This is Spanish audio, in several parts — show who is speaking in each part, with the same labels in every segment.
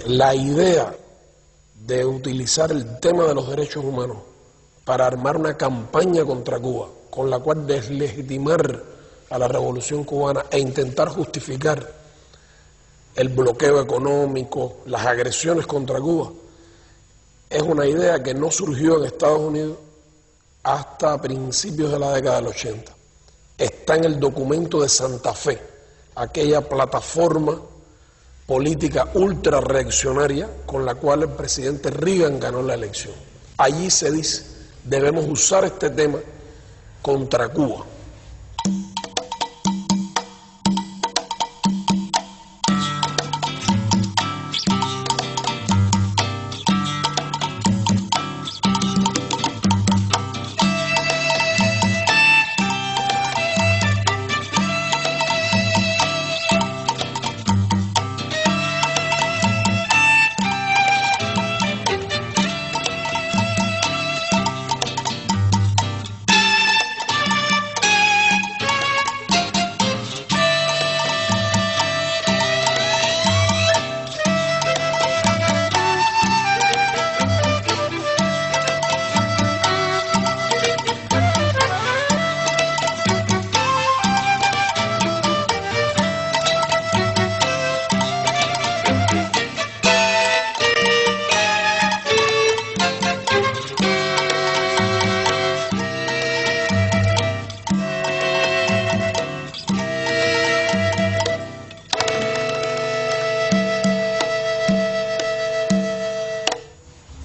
Speaker 1: La idea de utilizar el tema de los derechos humanos para armar una campaña contra Cuba, con la cual deslegitimar a la revolución cubana e intentar justificar el bloqueo económico, las agresiones contra Cuba, es una idea que no surgió en Estados Unidos hasta principios de la década del 80. Está en el documento de Santa Fe, aquella plataforma política ultra reaccionaria con la cual el presidente Reagan ganó la elección. Allí se dice, debemos usar este tema contra Cuba.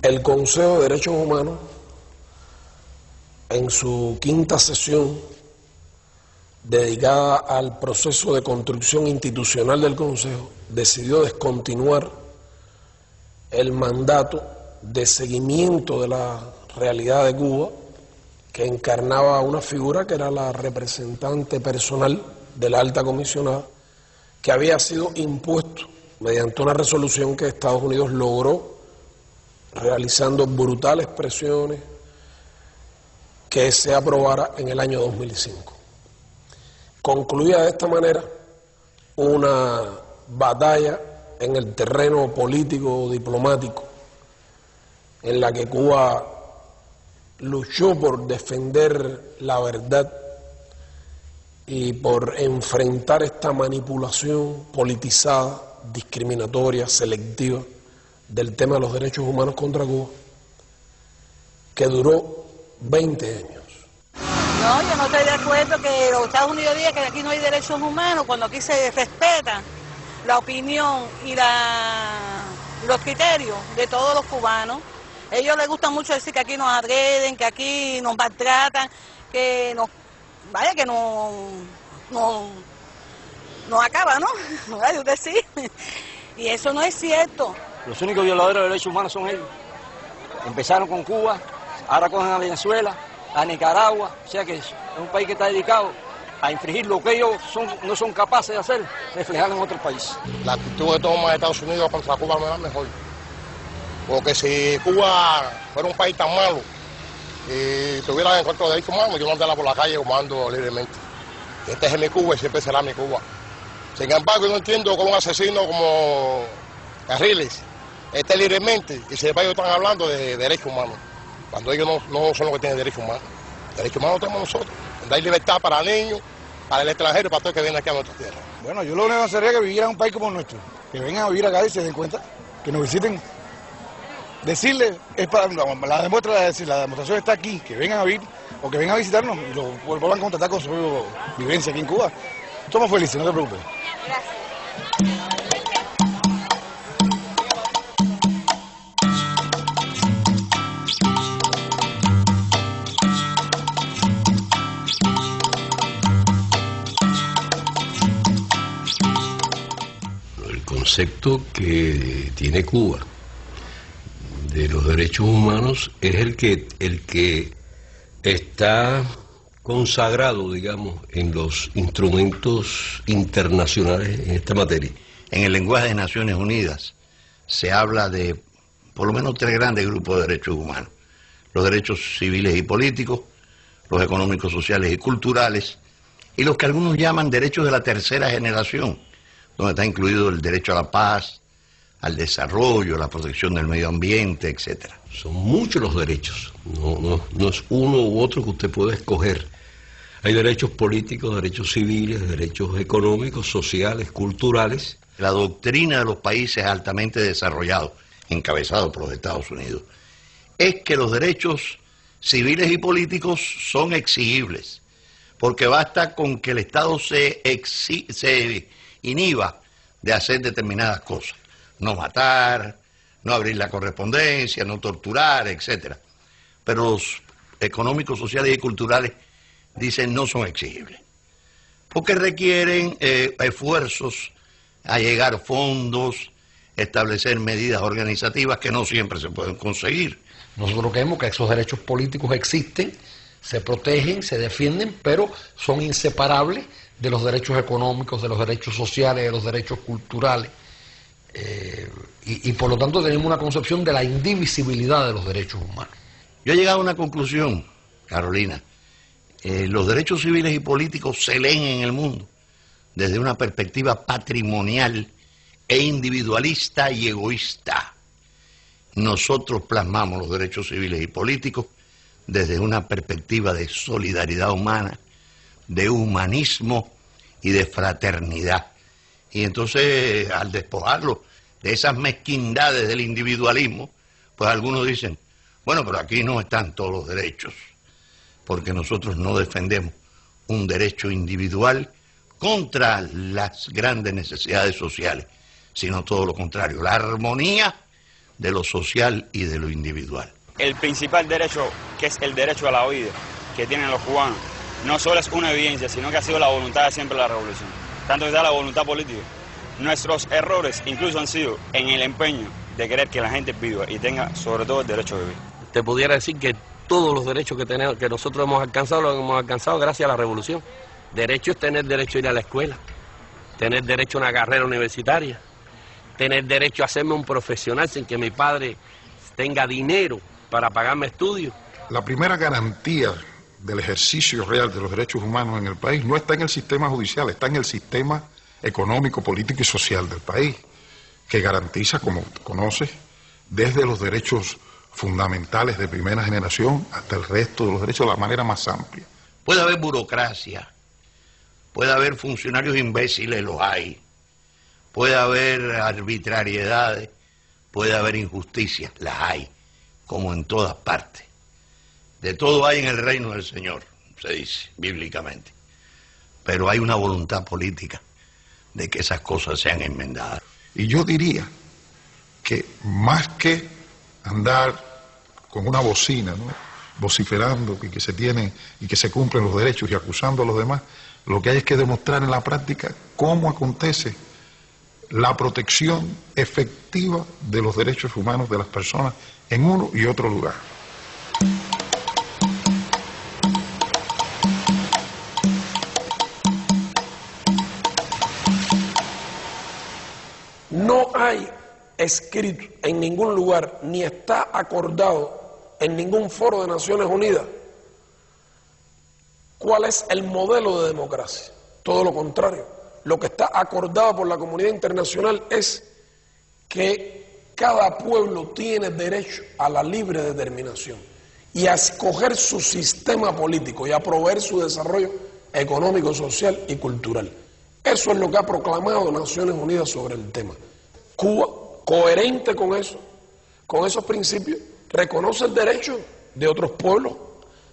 Speaker 1: El Consejo de Derechos Humanos, en su quinta sesión dedicada al proceso de construcción institucional del Consejo, decidió descontinuar el mandato de seguimiento de la realidad de Cuba, que encarnaba una figura que era la representante personal de la alta comisionada, que había sido impuesto mediante una resolución que Estados Unidos logró realizando brutales presiones, que se aprobara en el año 2005. Concluía de esta manera una batalla en el terreno político diplomático en la que Cuba luchó por defender la verdad y por enfrentar esta manipulación politizada, discriminatoria, selectiva del tema de los derechos humanos contra Cuba, que duró 20 años.
Speaker 2: No, yo no estoy de acuerdo que los Estados Unidos digan que aquí no hay derechos humanos, cuando aquí se respeta la opinión y los criterios de todos los cubanos. A ellos les gusta mucho decir que aquí nos agreden, que aquí nos maltratan, que nos acaba, ¿no? Vaya usted sí. Y eso no es cierto.
Speaker 3: Los únicos violadores de derechos humanos son ellos. Empezaron con Cuba, ahora cogen a Venezuela, a Nicaragua, o sea que es un país que está dedicado a infringir lo que ellos no son capaces de hacer, reflejar en otros países.
Speaker 4: La actitud que toma Estados Unidos contra Cuba no es la mejor. Porque si Cuba fuera un país tan malo y tuviera en contra de derechos humanos, yo no andaría por la calle como ando libremente. Este es mi Cuba y siempre será mi Cuba. Sin embargo, yo no entiendo cómo un asesino como Carriles esté libremente y sin embargo están hablando de derechos humanos, cuando ellos no son los que tienen derechos humanos. Derechos humanos tenemos nosotros, dar libertad para niños, para el extranjero y para todo el que viene aquí a nuestra tierra.
Speaker 5: Bueno, yo lo único que sería que viviera en un país como el nuestro, que vengan a vivir acá y se den cuenta, que nos visiten. Decirle, la demostración está aquí, que vengan a vivir o que vengan a visitarnos y lo vuelvan a contactar con su vivencia aquí en Cuba. Somos felices, no te preocupes.
Speaker 2: Gracias.
Speaker 6: El concepto que tiene Cuba de los derechos humanos es el que está consagrado, digamos, en los instrumentos internacionales en esta materia.
Speaker 7: En el lenguaje de Naciones Unidas se habla de por lo menos 3 grandes grupos de derechos humanos: los derechos civiles y políticos, los económicos, sociales y culturales, y los que algunos llaman derechos de la tercera generación, donde está incluido el derecho a la paz, al desarrollo, a la protección del medio ambiente, etcétera.
Speaker 6: Son muchos los derechos, no es uno u otro que usted pueda escoger. Hay derechos políticos, derechos civiles, derechos económicos, sociales, culturales.
Speaker 7: La doctrina de los países altamente desarrollados, encabezados por los Estados Unidos, es que los derechos civiles y políticos son exigibles, porque basta con que el Estado se inhiba de hacer determinadas cosas. No matar, no abrir la correspondencia, no torturar, etcétera. Pero los económicos, sociales y culturales dicen no son exigibles, porque requieren esfuerzos, allegar fondos, establecer medidas organizativas que no siempre se pueden conseguir.
Speaker 1: Nosotros creemos que esos derechos políticos existen, se protegen, se defienden, pero son inseparables de los derechos económicos, de los derechos sociales, de los derechos culturales. Y por lo tanto tenemos una concepción de la indivisibilidad de los derechos humanos.
Speaker 7: Yo he llegado a una conclusión, Carolina. Los derechos civiles y políticos se leen en el mundo desde una perspectiva patrimonial e individualista y egoísta. Nosotros plasmamos los derechos civiles y políticos desde una perspectiva de solidaridad humana, de humanismo y de fraternidad. Y entonces, al despojarlo de esas mezquindades del individualismo, pues algunos dicen, bueno, pero aquí no están todos los derechos, porque nosotros no defendemos un derecho individual contra las grandes necesidades sociales, sino todo lo contrario, la armonía de lo social y de lo individual.
Speaker 8: El principal derecho, que es el derecho a la vida que tienen los cubanos, no solo es una evidencia, sino que ha sido la voluntad de siempre la revolución. Tanto que está la voluntad política. Nuestros errores incluso han sido en el empeño de querer que la gente viva y tenga sobre todo el derecho a vivir.
Speaker 9: Te pudiera decir que todos los derechos que nosotros hemos alcanzado, los hemos alcanzado gracias a la revolución. Derecho es tener derecho a ir a la escuela, tener derecho a una carrera universitaria, tener derecho a hacerme un profesional sin que mi padre tenga dinero para pagarme estudios.
Speaker 10: La primera garantía del ejercicio real de los derechos humanos en el país no está en el sistema judicial, está en el sistema económico, político y social del país, que garantiza, como conoces, desde los derechos fundamentales de primera generación hasta el resto de los derechos de la manera más amplia.
Speaker 7: Puede haber burocracia, puede haber funcionarios imbéciles, los hay, puede haber arbitrariedades, puede haber injusticias, las hay, como en todas partes. De todo hay en el reino del Señor, se dice bíblicamente. Pero hay una voluntad política de que esas cosas sean enmendadas.
Speaker 10: Y yo diría que más que andar con una bocina, ¿no?, vociferando que se tienen y que se cumplen los derechos y acusando a los demás, lo que hay es que demostrar en la práctica cómo acontece la protección efectiva de los derechos humanos de las personas en uno y otro lugar.
Speaker 1: No hay escrito en ningún lugar, ni está acordado en ningún foro de Naciones Unidas, cuál es el modelo de democracia. Todo lo contrario, lo que está acordado por la comunidad internacional es que cada pueblo tiene derecho a la libre determinación y a escoger su sistema político y a proveer su desarrollo económico, social y cultural. Eso es lo que ha proclamado Naciones Unidas sobre el tema. Cuba, coherente con eso, con esos principios, reconoce el derecho de otros pueblos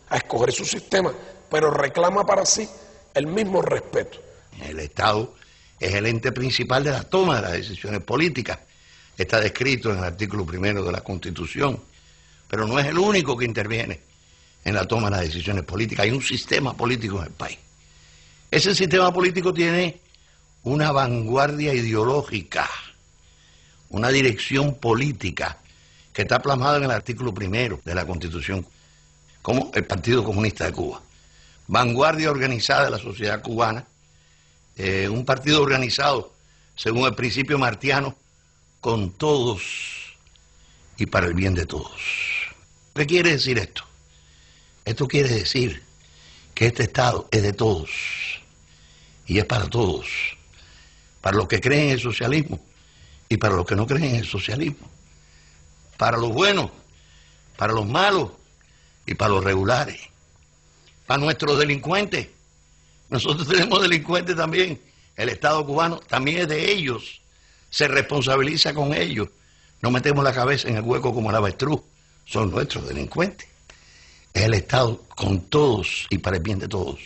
Speaker 1: a escoger su sistema, pero reclama para sí el mismo respeto.
Speaker 7: El Estado es el ente principal de la toma de las decisiones políticas. Está descrito en el artículo 1 de la Constitución, pero no es el único que interviene en la toma de las decisiones políticas. Hay un sistema político en el país. Ese sistema político tiene una vanguardia ideológica, una dirección política que está plasmada en el artículo 1 de la Constitución, como el Partido Comunista de Cuba. Vanguardia organizada de la sociedad cubana, un partido organizado según el principio martiano, con todos y para el bien de todos. ¿Qué quiere decir esto? Esto quiere decir que este Estado es de todos y es para todos, para los que creen en el socialismo y para los que no creen en el socialismo, para los buenos, para los malos y para los regulares, para nuestros delincuentes. Nosotros tenemos delincuentes también. El Estado cubano también es de ellos, se responsabiliza con ellos. No metemos la cabeza en el hueco como el avestruz, son nuestros delincuentes. Es el Estado con todos y para el bien de todos.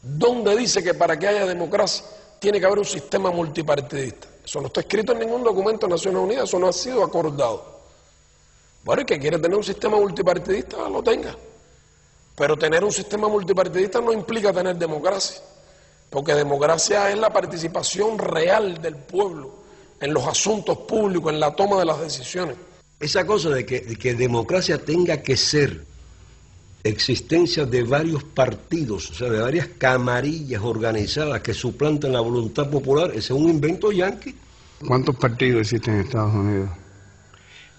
Speaker 1: ¿Dónde dice que para que haya democracia tiene que haber un sistema multipartidista? Eso no está escrito en ningún documento de Naciones Unidas, eso no ha sido acordado. Bueno, el que quiere tener un sistema multipartidista, lo tenga. Pero tener un sistema multipartidista no implica tener democracia, porque democracia es la participación real del pueblo en los asuntos públicos, en la toma de las decisiones.
Speaker 6: Esa cosa de que democracia tenga que ser existencia de varios partidos, o sea, de varias camarillas organizadas que suplantan la voluntad popular, ese es un invento yanqui.
Speaker 11: ¿Cuántos partidos existen en Estados Unidos?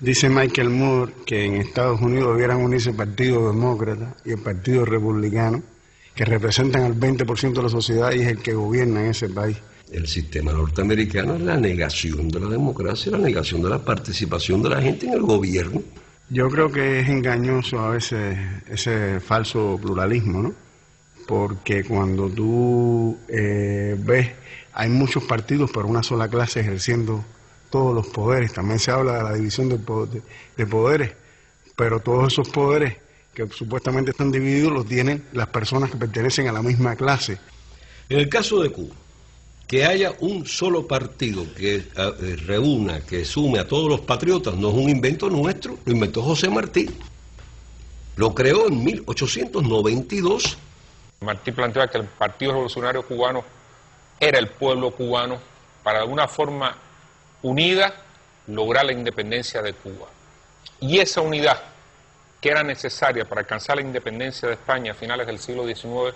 Speaker 11: Dice Michael Moore que en Estados Unidos debieran unirse el Partido Demócrata y el Partido Republicano, que representan al 20% de la sociedad y es el que gobierna en ese país.
Speaker 6: El sistema norteamericano es la negación de la democracia, la negación de la participación de la gente en el gobierno.
Speaker 11: Yo creo que es engañoso a veces ese falso pluralismo, ¿no? Porque cuando tú ves, hay muchos partidos, pero una sola clase ejerciendo todos los poderes. También se habla de la división de poderes, pero todos esos poderes que supuestamente están divididos los tienen las personas que pertenecen a la misma clase.
Speaker 6: En el caso de Cuba, que haya un solo partido que reúna, que sume a todos los patriotas, no es un invento nuestro, lo inventó José Martí. Lo creó en 1892.
Speaker 12: Martí planteaba que el Partido Revolucionario Cubano era el pueblo cubano para de alguna forma unida lograr la independencia de Cuba. Y esa unidad que era necesaria para alcanzar la independencia de España a finales del siglo XIX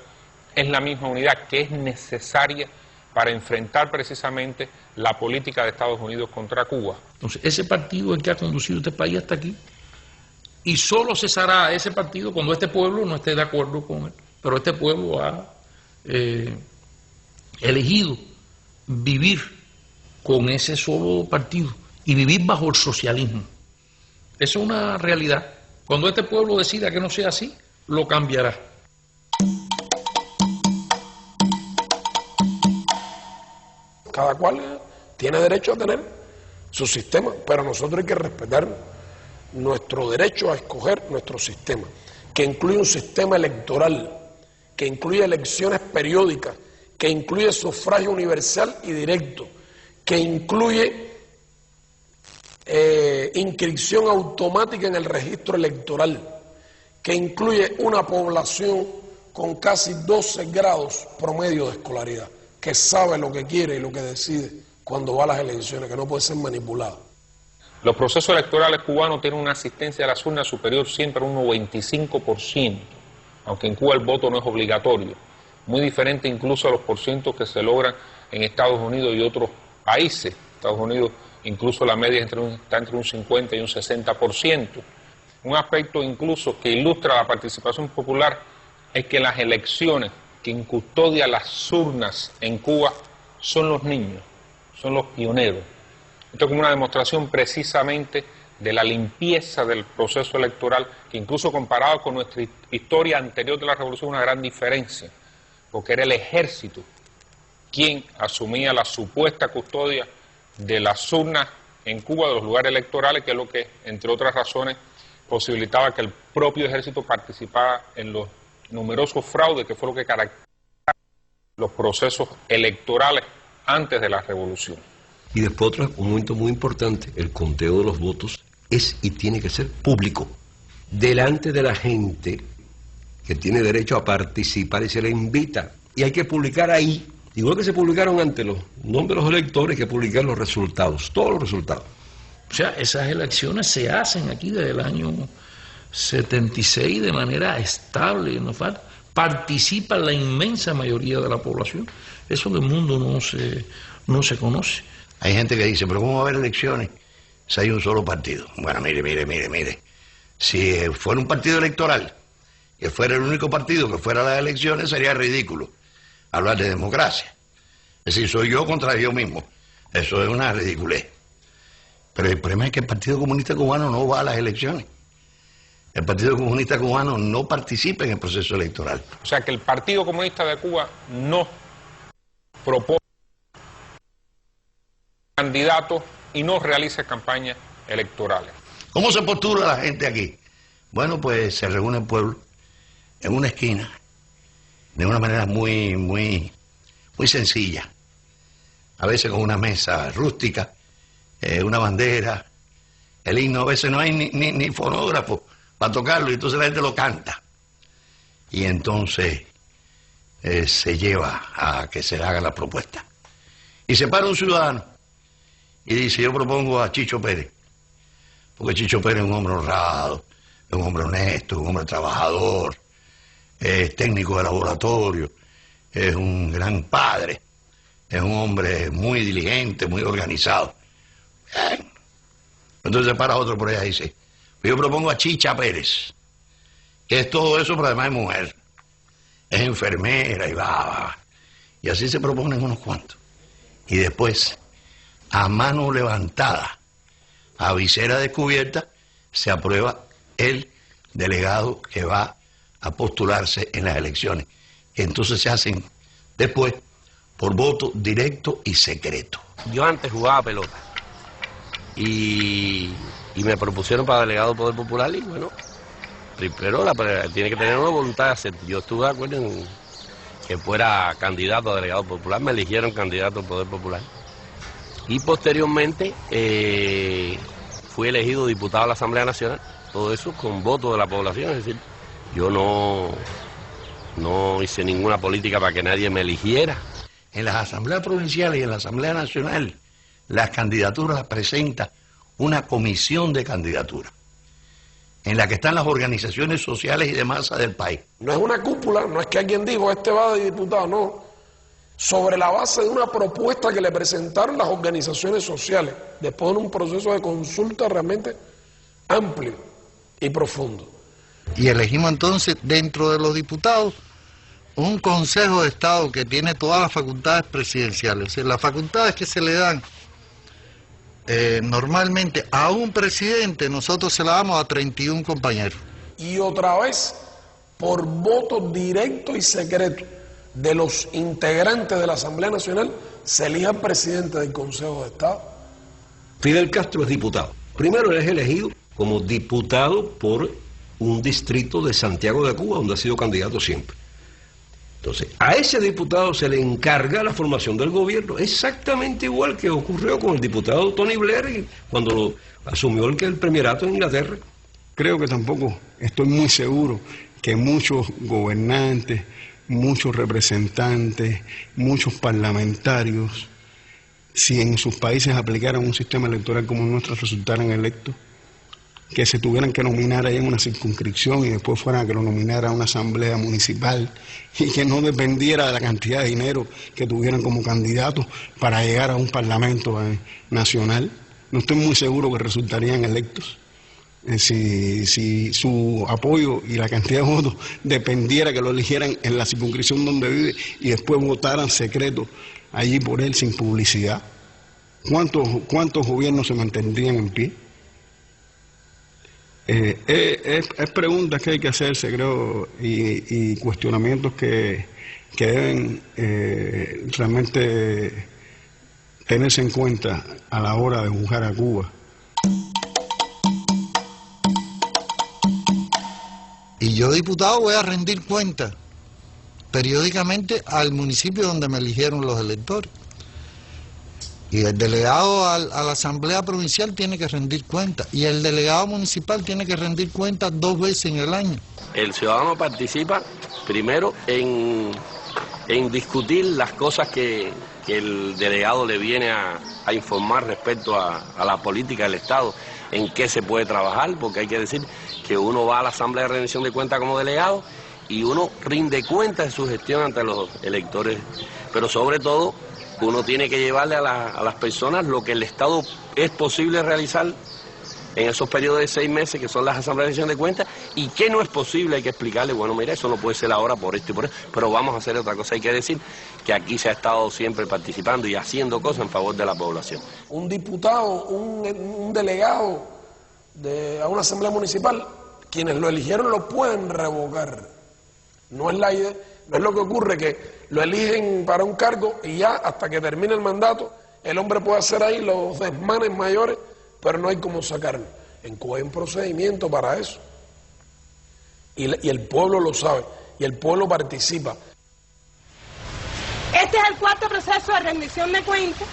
Speaker 12: es la misma unidad que es necesaria para enfrentar precisamente la política de Estados Unidos contra Cuba.
Speaker 13: Entonces, ese partido es el que ha conducido este país hasta aquí, y solo cesará ese partido cuando este pueblo no esté de acuerdo con él. Pero este pueblo ha elegido vivir con ese solo partido y vivir bajo el socialismo. Eso es una realidad. Cuando este pueblo decida que no sea así, lo cambiará.
Speaker 1: Cada cual tiene derecho a tener su sistema, pero nosotros hay que respetar nuestro derecho a escoger nuestro sistema, que incluye un sistema electoral, que incluye elecciones periódicas, que incluye sufragio universal y directo, que incluye inscripción automática en el registro electoral, que incluye una población con casi 12 grados promedio de escolaridad, que sabe lo que quiere y lo que decide cuando va a las elecciones, que no puede ser manipulado.
Speaker 12: Los procesos electorales cubanos tienen una asistencia a las urnas superior siempre a un 95%, aunque en Cuba el voto no es obligatorio, muy diferente incluso a los porcientos que se logran en Estados Unidos y otros países. Estados Unidos incluso la media está entre un 50 y un 60%. Un aspecto incluso que ilustra la participación popular es que las elecciones quien custodia las urnas en Cuba son los niños, son los pioneros. Esto es como una demostración precisamente de la limpieza del proceso electoral, que incluso comparado con nuestra historia anterior de la revolución, una gran diferencia, porque era el ejército quien asumía la supuesta custodia de las urnas en Cuba, de los lugares electorales, que es lo que, entre otras razones, posibilitaba que el propio ejército participara en los numerosos fraudes, que fue lo que caracterizaba los procesos electorales antes de la revolución.
Speaker 6: Y después un momento muy importante, el conteo de los votos es y tiene que ser público, delante de la gente que tiene derecho a participar y se le invita. Y hay que publicar ahí, igual que se publicaron ante los nombres de los electores, hay que publicar los resultados, todos los resultados.
Speaker 13: O sea, esas elecciones se hacen aquí desde el año 76 de manera estable, no falta. Participa la inmensa mayoría de la población. Eso del mundo no se conoce.
Speaker 7: Hay gente que dice, pero ¿cómo va a haber elecciones si hay un solo partido? Bueno, mire. Si fuera un partido electoral, que fuera el único partido que fuera a las elecciones, sería ridículo hablar de democracia. Es decir, soy yo contra yo mismo. Eso es una ridiculez. Pero el problema es que el Partido Comunista Cubano no va a las elecciones. El Partido Comunista Cubano no participa en el proceso electoral.
Speaker 12: O sea que el Partido Comunista de Cuba no propone candidatos y no realiza campañas electorales.
Speaker 7: ¿Cómo se postula la gente aquí? Bueno, pues se reúne el pueblo en una esquina, de una manera muy sencilla. A veces con una mesa rústica, una bandera, el himno, a veces no hay ni fonógrafo para tocarlo, y entonces la gente lo canta. Y entonces se lleva a que se haga la propuesta. Y se para un ciudadano y dice: yo propongo a Chicho Pérez, porque Chicho Pérez es un hombre honrado, es un hombre honesto, es un hombre trabajador, es técnico de laboratorio, es un gran padre, es un hombre muy diligente, muy organizado. Bien. Entonces se para otro por allá y dice: yo propongo a Chicha Pérez, que es todo eso, pero además es mujer, es enfermera y va. Y así se proponen unos cuantos. Y después, a mano levantada, a visera descubierta, se aprueba el delegado que va a postularse en las elecciones, que entonces se hacen después por voto directo y secreto.
Speaker 9: Yo antes jugaba pelota y me propusieron para delegado del Poder Popular, y bueno, primero tiene que tener una voluntad de hacer. Yo estuve de acuerdo en que fuera candidato a delegado popular, me eligieron candidato al Poder Popular. Y posteriormente fui elegido diputado a la Asamblea Nacional, todo eso con voto de la población, es decir, yo no hice ninguna política para que nadie me eligiera.
Speaker 7: En las asambleas provinciales y en la Asamblea Nacional, las candidaturas las presenta una comisión de candidatura, en la que están las organizaciones sociales y de masa del país.
Speaker 1: No es una cúpula, no es que alguien dijo: este va de diputado, no. Sobre la base de una propuesta que le presentaron las organizaciones sociales, después de un proceso de consulta realmente amplio y profundo.
Speaker 14: Y elegimos entonces, dentro de los diputados, un Consejo de Estado que tiene todas las facultades presidenciales. Es decir, las facultades que se le dan normalmente a un presidente, nosotros se las damos a 31 compañeros.
Speaker 1: Y otra vez, por voto directo y secreto de los integrantes de la Asamblea Nacional, se elige al presidente del Consejo de Estado.
Speaker 6: Fidel Castro es diputado. Primero, él es elegido como diputado por un distrito de Santiago de Cuba, donde ha sido candidato siempre. Entonces, a ese diputado se le encarga la formación del gobierno, exactamente igual que ocurrió con el diputado Tony Blair cuando asumió el premierato en Inglaterra.
Speaker 11: Creo que tampoco estoy muy seguro que muchos gobernantes, muchos representantes, muchos parlamentarios, si en sus países aplicaran un sistema electoral como el nuestro, resultaran electos, que se tuvieran que nominar ahí en una circunscripción y después fueran a que lo nominara una asamblea municipal, y que no dependiera de la cantidad de dinero que tuvieran como candidatos para llegar a un parlamento nacional. No estoy muy seguro que resultarían electos. Si su apoyo y la cantidad de votos dependiera que lo eligieran en la circunscripción donde vive y después votaran secreto allí por él sin publicidad, ¿cuántos gobiernos se mantendrían en pie? Es preguntas que hay que hacerse, creo, y cuestionamientos que deben realmente tenerse en cuenta a la hora de juzgar a Cuba.
Speaker 14: Y yo, diputado, voy a rendir cuenta periódicamente al municipio donde me eligieron los electores. Y el delegado a la Asamblea Provincial tiene que rendir cuenta. Y el delegado municipal tiene que rendir cuenta 2 veces en el año.
Speaker 9: El ciudadano participa primero en discutir las cosas que el delegado le viene a informar respecto a la política del Estado, en qué se puede trabajar, porque hay que decir que uno va a la Asamblea de Rendición de Cuentas como delegado y uno rinde cuenta de su gestión ante los electores, pero sobre todo uno tiene que llevarle a las personas lo que el Estado es posible realizar en esos periodos de 6 meses que son las asambleas de rendición de cuentas, y qué no es posible, hay que explicarle, bueno, mira, eso no puede ser ahora por esto y por eso, pero vamos a hacer otra cosa. Hay que decir que aquí se ha estado siempre participando y haciendo cosas en favor de la población.
Speaker 1: Un diputado, un delegado a una asamblea municipal, quienes lo eligieron lo pueden revocar. No es la idea, no es lo que ocurre que lo eligen para un cargo y ya hasta que termine el mandato el hombre puede hacer ahí los desmanes mayores, pero no hay cómo sacarlo. En Cuba hay un procedimiento para eso. Y el pueblo lo sabe, y el pueblo participa.
Speaker 15: Este es el cuarto proceso de rendición de cuentas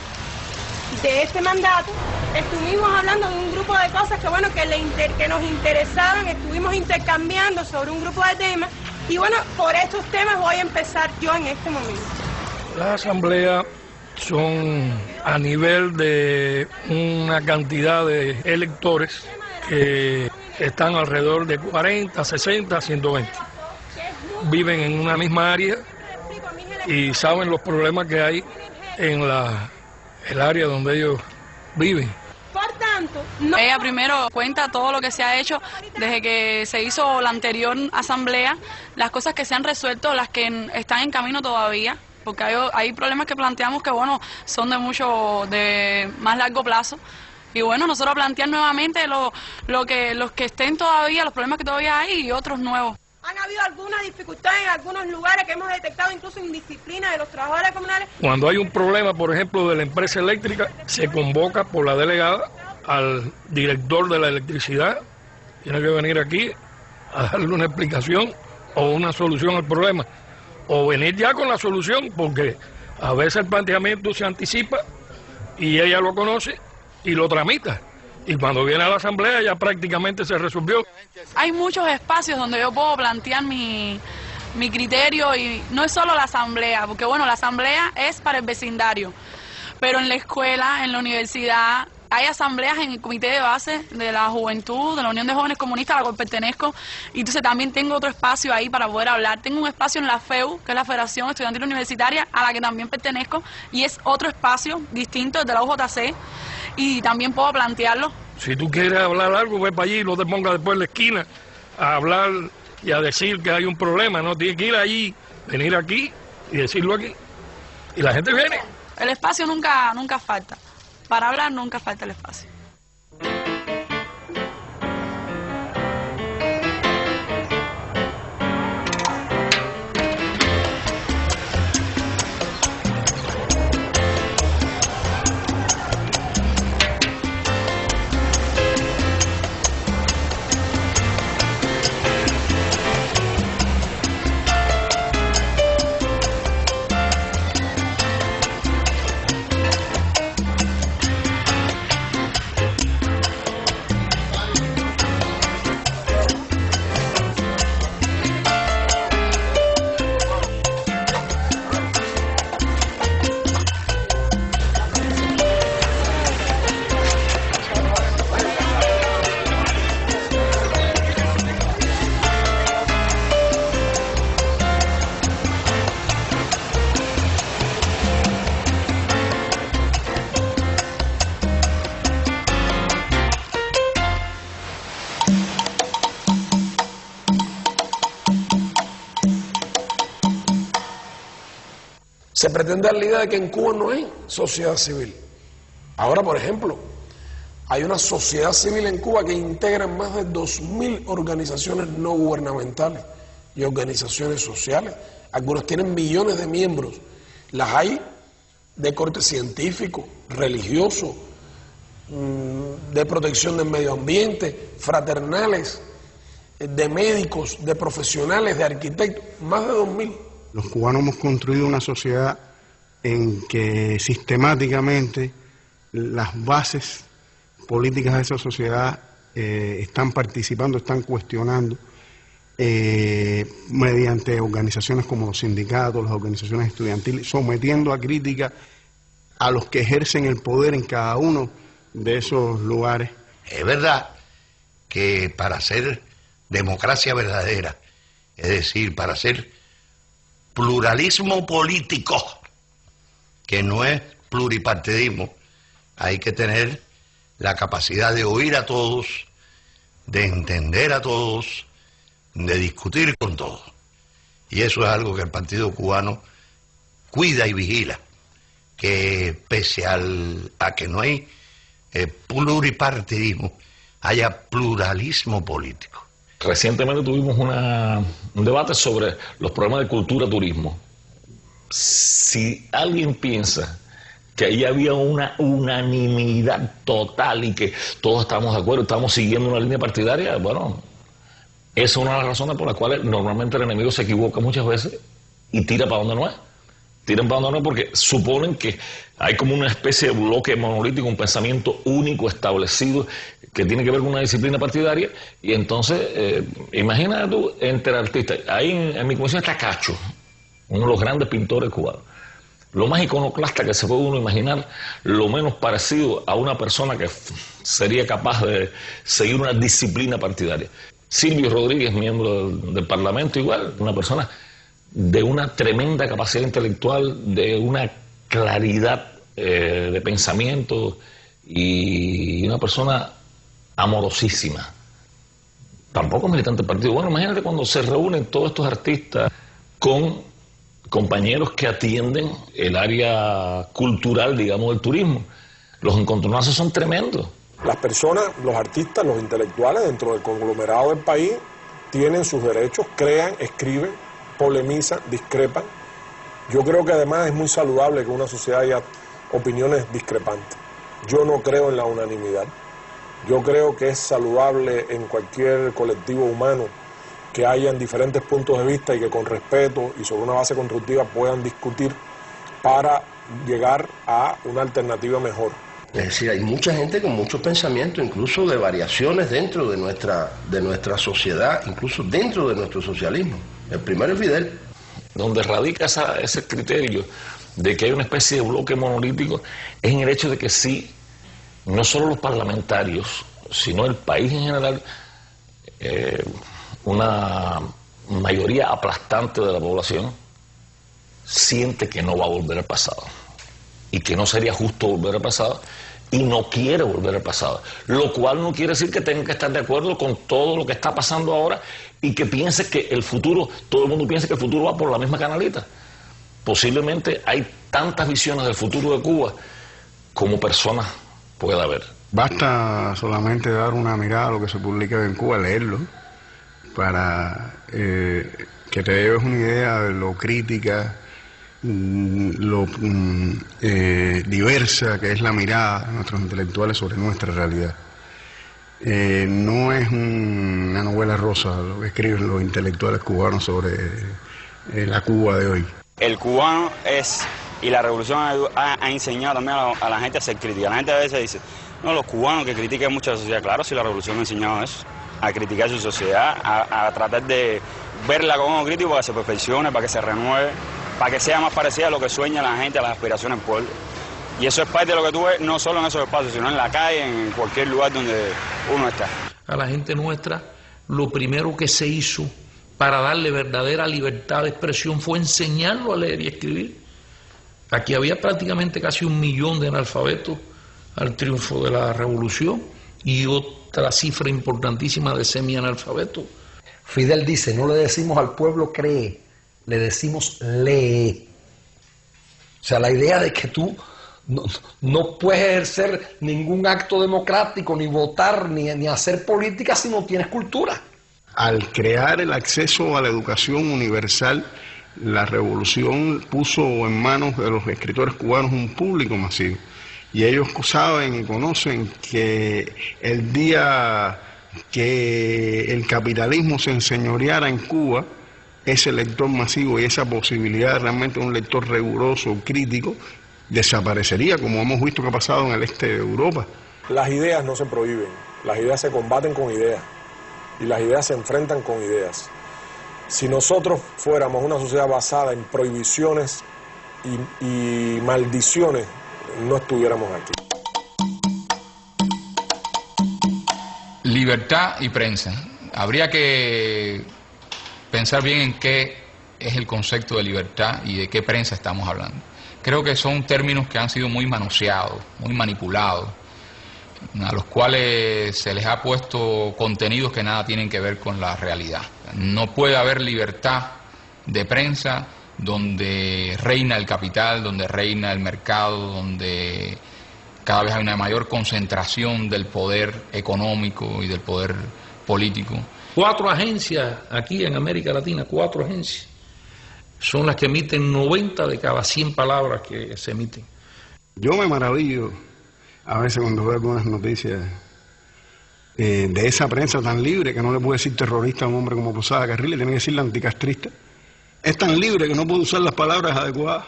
Speaker 15: de este mandato. Estuvimos hablando de un grupo de cosas que, bueno, que nos interesaban, estuvimos intercambiando sobre un grupo de temas, y bueno, por estos temas voy a empezar yo en este momento.
Speaker 16: La asamblea son a nivel de una cantidad de electores que están alrededor de 40, 60, 120. Viven en una misma área y saben los problemas que hay en el área donde ellos viven.
Speaker 15: Por tanto,
Speaker 17: ella primero cuenta todo lo que se ha hecho desde que se hizo la anterior asamblea, las cosas que se han resuelto, las que están en camino todavía, porque hay problemas que planteamos que, bueno, son de más largo plazo. Y bueno, nosotros plantear nuevamente los que estén todavía, los problemas que todavía hay y otros nuevos.
Speaker 15: Han habido algunas dificultades en algunos lugares que hemos detectado, incluso indisciplina de los trabajadores comunales.
Speaker 16: Cuando hay un problema, por ejemplo, de la empresa eléctrica, se convoca por la delegada al director de la electricidad. Tiene que venir aquí a darle una explicación o una solución al problema. O venir ya con la solución, porque a veces el planteamiento se anticipa y ella lo conoce y lo tramita. Y cuando viene a la asamblea ya prácticamente se resolvió.
Speaker 17: Hay muchos espacios donde yo puedo plantear mi criterio, y no es solo la asamblea, porque bueno, la asamblea es para el vecindario, pero en la escuela, en la universidad, hay asambleas en el comité de base de la juventud, de la Unión de Jóvenes Comunistas a la cual pertenezco, y entonces también tengo otro espacio ahí para poder hablar. Tengo un espacio en la FEU, que es la Federación Estudiantil Universitaria, a la que también pertenezco, y es otro espacio distinto de la UJC, y también puedo plantearlo.
Speaker 16: Si tú quieres hablar algo, ve para allí, no te pongas después en la esquina a hablar y a decir que hay un problema, no, tienes que ir allí, venir aquí y decirlo aquí. Y la gente viene.
Speaker 17: El espacio nunca falta. Para hablar nunca falta el espacio.
Speaker 1: Se pretende dar la idea de que en Cuba no hay sociedad civil. Ahora, por ejemplo, hay una sociedad civil en Cuba que integra más de 2.000 organizaciones no gubernamentales y organizaciones sociales. Algunas tienen millones de miembros. Las hay de corte científico, religioso, de protección del medio ambiente, fraternales, de médicos, de profesionales, de arquitectos, más de 2.000.
Speaker 11: Los cubanos hemos construido una sociedad en que sistemáticamente las bases políticas de esa sociedad están participando, están cuestionando mediante organizaciones como los sindicatos, las organizaciones estudiantiles, sometiendo a crítica a los que ejercen el poder en cada uno de esos lugares.
Speaker 7: Es verdad que para hacer democracia verdadera, es decir, para hacer pluralismo político, que no es pluripartidismo, hay que tener la capacidad de oír a todos, de entender a todos, de discutir con todos. Y eso es algo que el Partido Cubano cuida y vigila, que pese a que no hay pluripartidismo, haya pluralismo político.
Speaker 18: Recientemente tuvimos un debate sobre los problemas de cultura-turismo. Si alguien piensa que ahí había una unanimidad total y que todos estamos de acuerdo, estamos siguiendo una línea partidaria, bueno, esa es una de las razones por las cuales normalmente el enemigo se equivoca muchas veces y tira para donde no es. Tiran para donde no es porque suponen que hay como una especie de bloque monolítico, un pensamiento único establecido que tiene que ver con una disciplina partidaria, y entonces, imagínate tú, entre artistas, ahí en mi comisión está Cacho, uno de los grandes pintores cubanos, lo más iconoclasta que se puede uno imaginar, lo menos parecido a una persona que sería capaz de seguir una disciplina partidaria. Silvio Rodríguez, miembro del Parlamento, igual, una persona de una tremenda capacidad intelectual, de una claridad de pensamiento y una persona amorosísima. Tampoco militante del partido. Bueno, imagínate cuando se reúnen todos estos artistas con compañeros que atienden el área cultural, digamos, del turismo. Los encontronazos son tremendos.
Speaker 1: Las personas, los artistas, los intelectuales dentro del conglomerado del país tienen sus derechos, crean, escriben, polemizan, discrepan. Yo creo que además es muy saludable que en una sociedad haya opiniones discrepantes. Yo no creo en la unanimidad. Yo creo que es saludable en cualquier colectivo humano que hayan diferentes puntos de vista y que con respeto y sobre una base constructiva puedan discutir para llegar a una alternativa mejor.
Speaker 19: Es decir, hay mucha gente con muchos pensamientos, incluso de variaciones dentro de nuestra sociedad, incluso dentro de nuestro socialismo. El primero es Fidel.
Speaker 18: Donde radica ese criterio de que hay una especie de bloque monolítico es en el hecho de que sí, no solo los parlamentarios, sino el país en general, una mayoría aplastante de la población siente que no va a volver al pasado y que no sería justo volver al pasado y no quiere volver al pasado, lo cual no quiere decir que tenga que estar de acuerdo con todo lo que está pasando ahora y que piense que el futuro, todo el mundo piensa que el futuro va por la misma canalita. Posiblemente hay tantas visiones del futuro de Cuba como personas pueda haber.
Speaker 11: Basta solamente dar una mirada a lo que se publica en Cuba, leerlo, para que te lleves una idea de lo crítica, lo diversa que es la mirada de nuestros intelectuales sobre nuestra realidad. No es una novela rosa lo que escriben los intelectuales cubanos sobre la Cuba de hoy.
Speaker 8: El cubano es, y la revolución ha enseñado también a la gente a ser crítica. La gente a veces dice, no, los cubanos que critican mucho a la sociedad. Claro, si la revolución ha enseñado eso, a criticar su sociedad, a tratar de verla como crítico para que se perfeccione, para que se renueve, para que sea más parecida a lo que sueña la gente, a las aspiraciones del pueblo. Y eso es parte de lo que tú ves, no solo en esos espacios, sino en la calle, en cualquier lugar donde uno está.
Speaker 13: A la gente nuestra, lo primero que se hizo para darle verdadera libertad de expresión fue enseñarlo a leer y escribir. Aquí había prácticamente casi 1 millón de analfabetos al triunfo de la revolución y otra cifra importantísima de semianalfabetos.
Speaker 20: Fidel dice, no le decimos al pueblo cree, le decimos lee. O sea, la idea de que tú no puedes ejercer ningún acto democrático, ni votar, ni hacer política si no tienes cultura.
Speaker 11: Al crear el acceso a la educación universal, la revolución puso en manos de los escritores cubanos un público masivo. Y ellos saben y conocen que el día que el capitalismo se enseñoreara en Cuba, ese lector masivo y esa posibilidad de realmente un lector riguroso, crítico, desaparecería, como hemos visto que ha pasado en el este de Europa.
Speaker 1: Las ideas no se prohíben, las ideas se combaten con ideas y las ideas se enfrentan con ideas. Si nosotros fuéramos una sociedad basada en prohibiciones y maldiciones, no estuviéramos aquí.
Speaker 21: Libertad y prensa. Habría que pensar bien en qué es el concepto de libertad y de qué prensa estamos hablando. Creo que son términos que han sido muy manoseados, muy manipulados. a los cuales se les ha puesto contenidos que nada tienen que ver con la realidad. No puede haber libertad de prensa donde reina el capital, donde reina el mercado, donde cada vez hay una mayor concentración del poder económico y del poder político.
Speaker 13: 4 agencias aquí en América Latina, 4 agencias, son las que emiten 90 de cada 100 palabras que se emiten.
Speaker 11: Yo me maravillo a veces cuando veo algunas noticias de esa prensa tan libre que no le puede decir terrorista a un hombre como Posada Carril, le tiene que decirle anticastrista. Es tan libre que no puede usar las palabras adecuadas.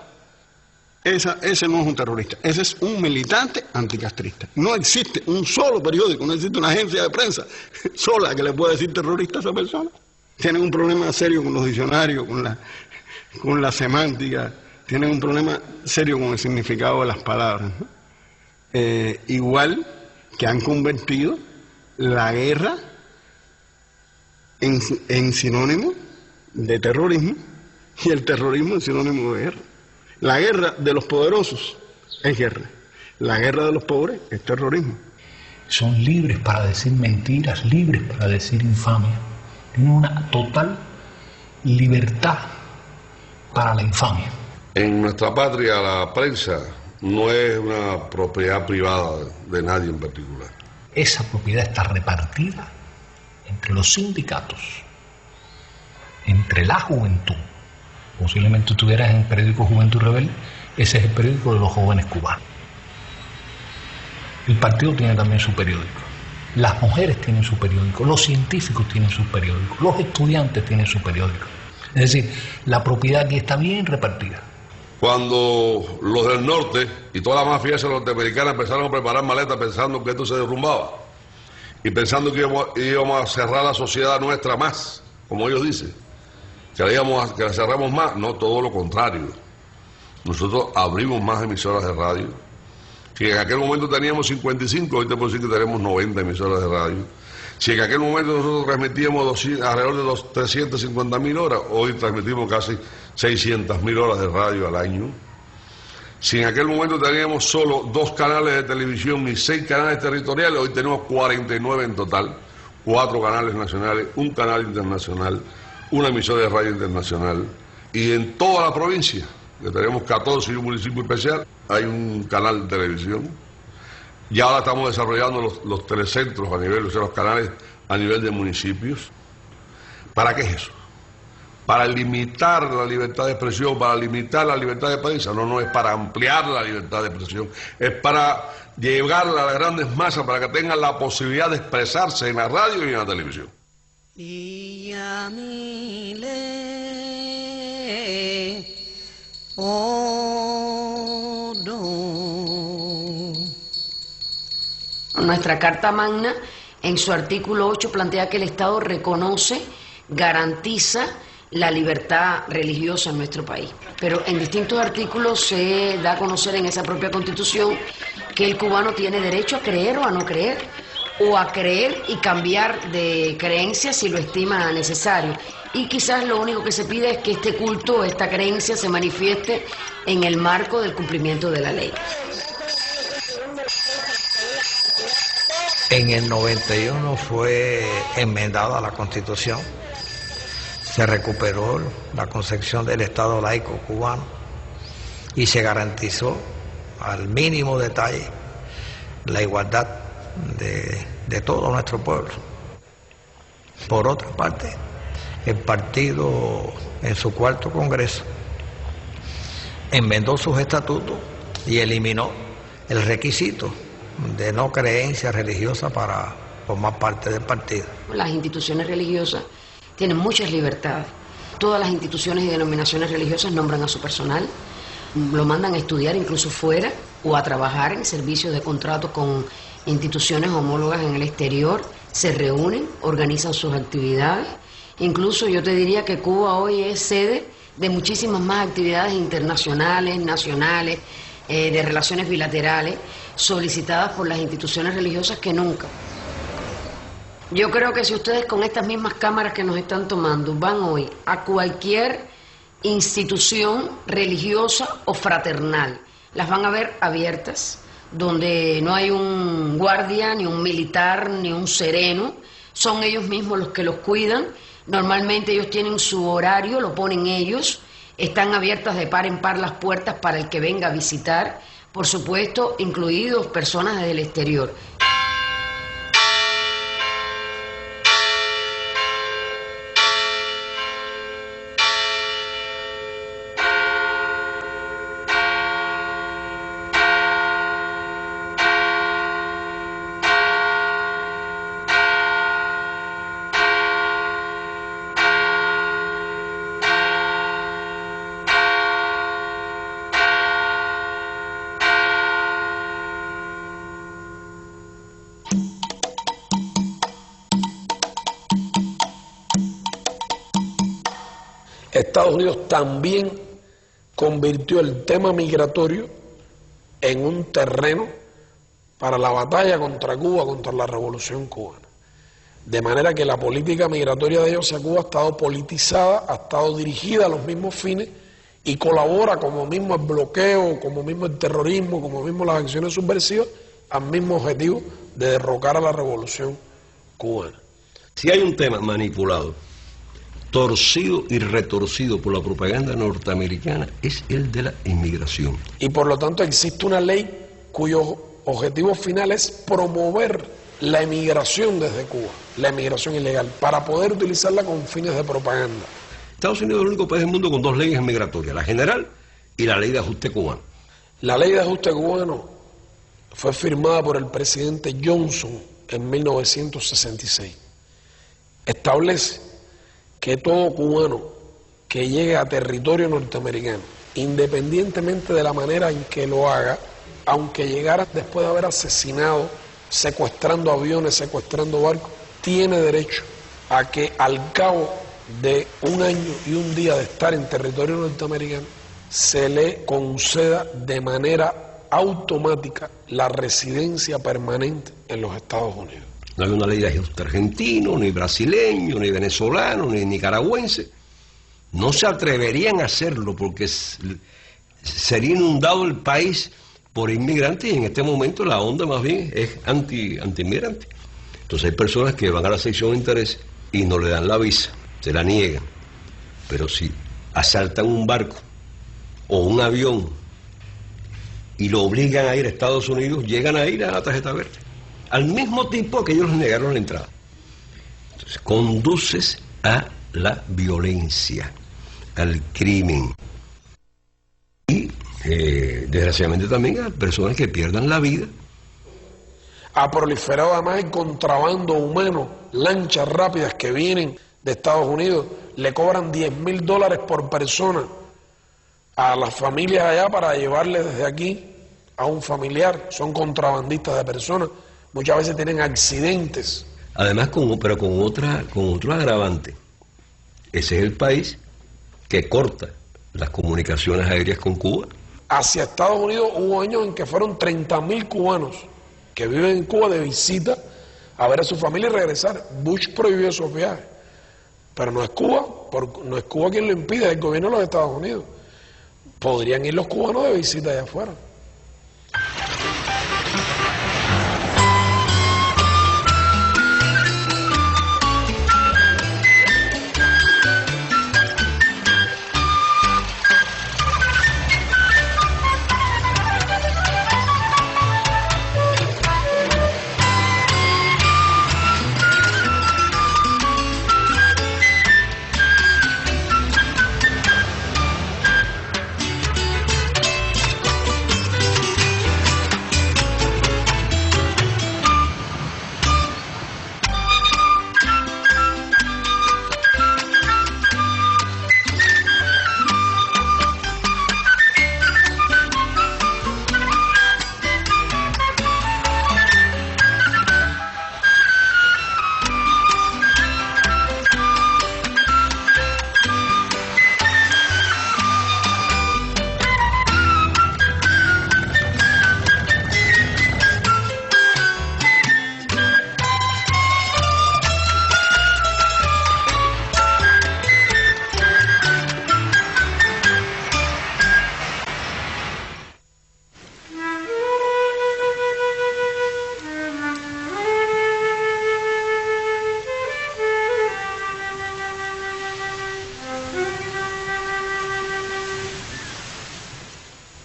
Speaker 11: Ese no es un terrorista, ese es un militante anticastrista. No existe un solo periódico, no existe una agencia de prensa sola que le pueda decir terrorista a esa persona. Tienen un problema serio con los diccionarios, con la semántica, tienen un problema serio con el significado de las palabras, ¿no? Igual que han convertido la guerra en sinónimo de terrorismo y el terrorismo en sinónimo de guerra. La guerra de los poderosos es guerra, la guerra de los pobres es terrorismo.
Speaker 20: Son libres para decir mentiras, libres para decir infamia. Tienen una total libertad para la infamia.
Speaker 3: En nuestra patria la prensa no es una propiedad privada de nadie en particular.
Speaker 20: Esa propiedad está repartida entre los sindicatos, entre la juventud. Posiblemente estuvieras en el periódico Juventud Rebelde, ese es el periódico de los jóvenes cubanos. El partido tiene también su periódico, las mujeres tienen su periódico, los científicos tienen su periódico, los estudiantes tienen su periódico. Es decir, la propiedad aquí está bien repartida.
Speaker 3: Cuando los del norte y toda la mafia norteamericana empezaron a preparar maletas pensando que esto se derrumbaba y pensando que íbamos a cerrar la sociedad nuestra más, como ellos dicen, que la cerramos más, no, todo lo contrario. Nosotros abrimos más emisoras de radio, que en aquel momento teníamos 55, hoy te puedo decir que tenemos 90 emisoras de radio. Si en aquel momento nosotros transmitíamos alrededor de los 350.000 horas, hoy transmitimos casi 600.000 horas de radio al año. Si en aquel momento teníamos solo 2 canales de televisión y 6 canales territoriales, hoy tenemos 49 en total, 4 canales nacionales, 1 canal internacional, 1 emisora de radio internacional. Y en toda la provincia, que tenemos 14 y un municipio especial, hay un canal de televisión. Y ahora estamos desarrollando los telecentros a nivel, o sea, los canales a nivel de municipios. ¿Para qué es eso? Para limitar la libertad de expresión, para limitar la libertad de prensa. No, no es para ampliar la libertad de expresión, es para llegarla a las grandes masas, para que tengan la posibilidad de expresarse en la radio y en la televisión.
Speaker 22: Nuestra Carta Magna, en su artículo 8, plantea que el Estado reconoce, garantiza la libertad religiosa en nuestro país. Pero en distintos artículos se da a conocer en esa propia Constitución que el cubano tiene derecho a creer o a no creer, o a creer y cambiar de creencia si lo estima necesario. Y quizás lo único que se pide es que este culto, esta creencia se manifieste en el marco del cumplimiento de la ley.
Speaker 23: En el 91 fue enmendada la Constitución, se recuperó la concepción del Estado laico cubano y se garantizó al mínimo detalle la igualdad de todo nuestro pueblo. Por otra parte, el partido en su 4º Congreso enmendó sus estatutos y eliminó el requisito de no creencia religiosa para formar parte del partido.
Speaker 22: Las instituciones religiosas tienen muchas libertades. Todas las instituciones y denominaciones religiosas nombran a su personal, lo mandan a estudiar incluso fuera o a trabajar en servicios de contrato con instituciones homólogas en el exterior, se reúnen, organizan sus actividades. Incluso yo te diría que Cuba hoy es sede de muchísimas más actividades internacionales, nacionales, de relaciones bilaterales, solicitadas por las instituciones religiosas que nunca. Yo creo que si ustedes con estas mismas cámaras que nos están tomando van hoy a cualquier institución religiosa o fraternal, las van a ver abiertas, donde no hay un guardia, ni un militar, ni un sereno, son ellos mismos los que los cuidan. Normalmente ellos tienen su horario, lo ponen ellos, están abiertas de par en par las puertas para el que venga a visitar, por supuesto, incluidos personas del exterior.
Speaker 1: Estados Unidos también convirtió el tema migratorio en un terreno para la batalla contra Cuba, contra la revolución cubana. De manera que la política migratoria de ellos a Cuba ha estado politizada, ha estado dirigida a los mismos fines y colabora como mismo el bloqueo, como mismo el terrorismo, como mismo las acciones subversivas, al mismo objetivo de derrocar a la revolución cubana.
Speaker 6: Si hay un tema manipulado, torcido y retorcido por la propaganda norteamericana, es el de la inmigración.
Speaker 1: Y por lo tanto existe una ley cuyo objetivo final es promover la emigración desde Cuba, la emigración ilegal, para poder utilizarla con fines de propaganda.
Speaker 6: Estados Unidos es el único país del mundo con dos leyes migratorias, la general y la ley de ajuste cubano.
Speaker 1: La ley de ajuste cubano fue firmada por el presidente Johnson en 1966. Establece que todo cubano que llegue a territorio norteamericano, independientemente de la manera en que lo haga, aunque llegara después de haber asesinado, secuestrando aviones, secuestrando barcos, tiene derecho a que al cabo de un año y un día de estar en territorio norteamericano se le conceda de manera automática la residencia permanente en los Estados Unidos.
Speaker 6: No hay una ley de ajuste argentino, ni brasileño, ni venezolano, ni nicaragüense. No se atreverían a hacerlo porque sería inundado el país por inmigrantes y en este momento la onda más bien es anti-inmigrante. Entonces hay personas que van a la sección de interés y no le dan la visa, se la niegan. Pero si asaltan un barco o un avión y lo obligan a ir a Estados Unidos, llegan a ir a la tarjeta verde. Al mismo tiempo que ellos les negaron la entrada. Entonces, conduces a la violencia, al crimen. Y, desgraciadamente también a personas que pierdan la vida.
Speaker 1: Ha proliferado además el contrabando humano, lanchas rápidas que vienen de Estados Unidos, le cobran $10,000 por persona a las familias allá para llevarles desde aquí a un familiar. Son contrabandistas de personas. Muchas veces tienen accidentes.
Speaker 6: Además, pero con otro agravante. Ese es el país que corta las comunicaciones aéreas con Cuba.
Speaker 1: Hacia Estados Unidos hubo años en que fueron 30,000 cubanos que viven en Cuba de visita a ver a su familia y regresar. Bush prohibió esos viajes. Pero no es Cuba, no es Cuba quien lo impide, es el gobierno de los Estados Unidos. Podrían ir los cubanos de visita allá afuera.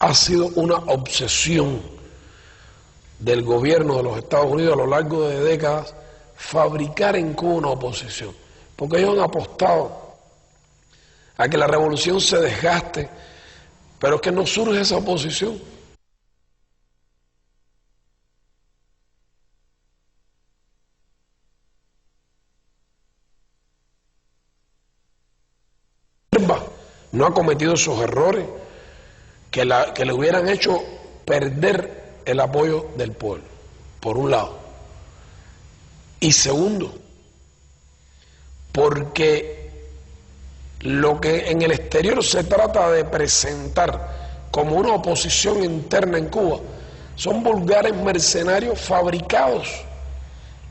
Speaker 1: ha sido una obsesión del gobierno de los Estados Unidos a lo largo de décadas fabricar en Cuba una oposición, porque ellos han apostado a que la revolución se desgaste, pero es que no surge esa oposición. No ha cometido esos errores que le hubieran hecho perder el apoyo del pueblo, por un lado. Y segundo, porque lo que en el exterior se trata de presentar como una oposición interna en Cuba son vulgares mercenarios fabricados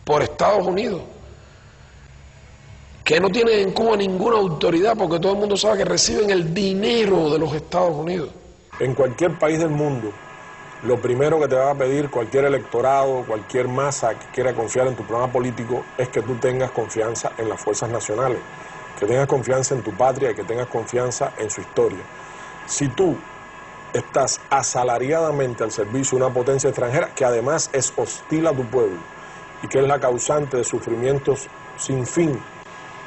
Speaker 1: por Estados Unidos, que no tienen en Cuba ninguna autoridad, porque todo el mundo sabe que reciben el dinero de los Estados Unidos.
Speaker 2: En cualquier país del mundo, lo primero que te va a pedir cualquier electorado, cualquier masa que quiera confiar en tu programa político, es que tú tengas confianza en las fuerzas nacionales, que tengas confianza en tu patria y que tengas confianza en su historia. Si tú estás asalariadamente al servicio de una potencia extranjera, que además es hostil a tu pueblo y que es la causante de sufrimientos sin fin,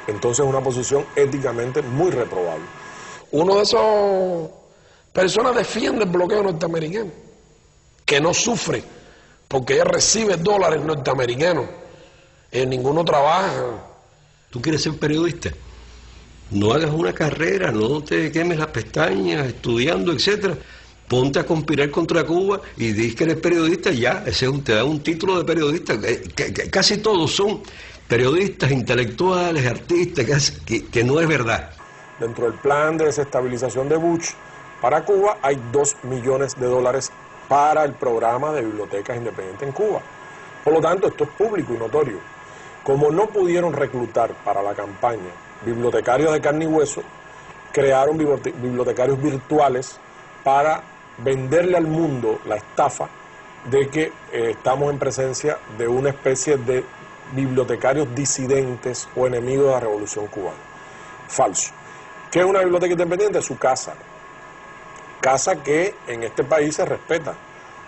Speaker 2: entonces es una posición éticamente muy reprobable.
Speaker 1: Uno de esos personas defiende el bloqueo norteamericano, que no sufre, porque ella recibe dólares norteamericanos, ninguno trabaja.
Speaker 6: ¿Tú quieres ser periodista? No hagas una carrera, no te quemes las pestañas estudiando, etcétera. Ponte a conspirar contra Cuba y dices que eres periodista, ya, te da un título de periodista. Casi todos son periodistas, intelectuales, artistas, que no es verdad.
Speaker 2: Dentro del plan de desestabilización de Bush para Cuba hay $2 millones para el programa de bibliotecas independientes en Cuba. Por lo tanto, esto es público y notorio. Como no pudieron reclutar para la campaña bibliotecarios de carne y hueso, crearon bibliotecarios virtuales para venderle al mundo la estafa de que estamos en presencia de una especie de bibliotecarios disidentes o enemigos de la revolución cubana. Falso. ¿Qué es una biblioteca independiente? Su casa. Casa que en este país se respeta.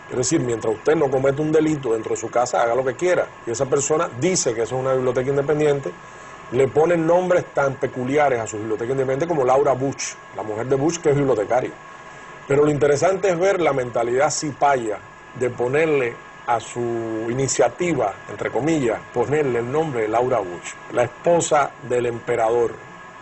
Speaker 2: Es decir, mientras usted no comete un delito dentro de su casa, haga lo que quiera. Y esa persona dice que eso es una biblioteca independiente, le ponen nombres tan peculiares a su biblioteca independiente como Laura Bush, la mujer de Bush, que es bibliotecaria. Pero lo interesante es ver la mentalidad cipaya de ponerle a su iniciativa, entre comillas, ponerle el nombre de Laura Bush, la esposa del emperador,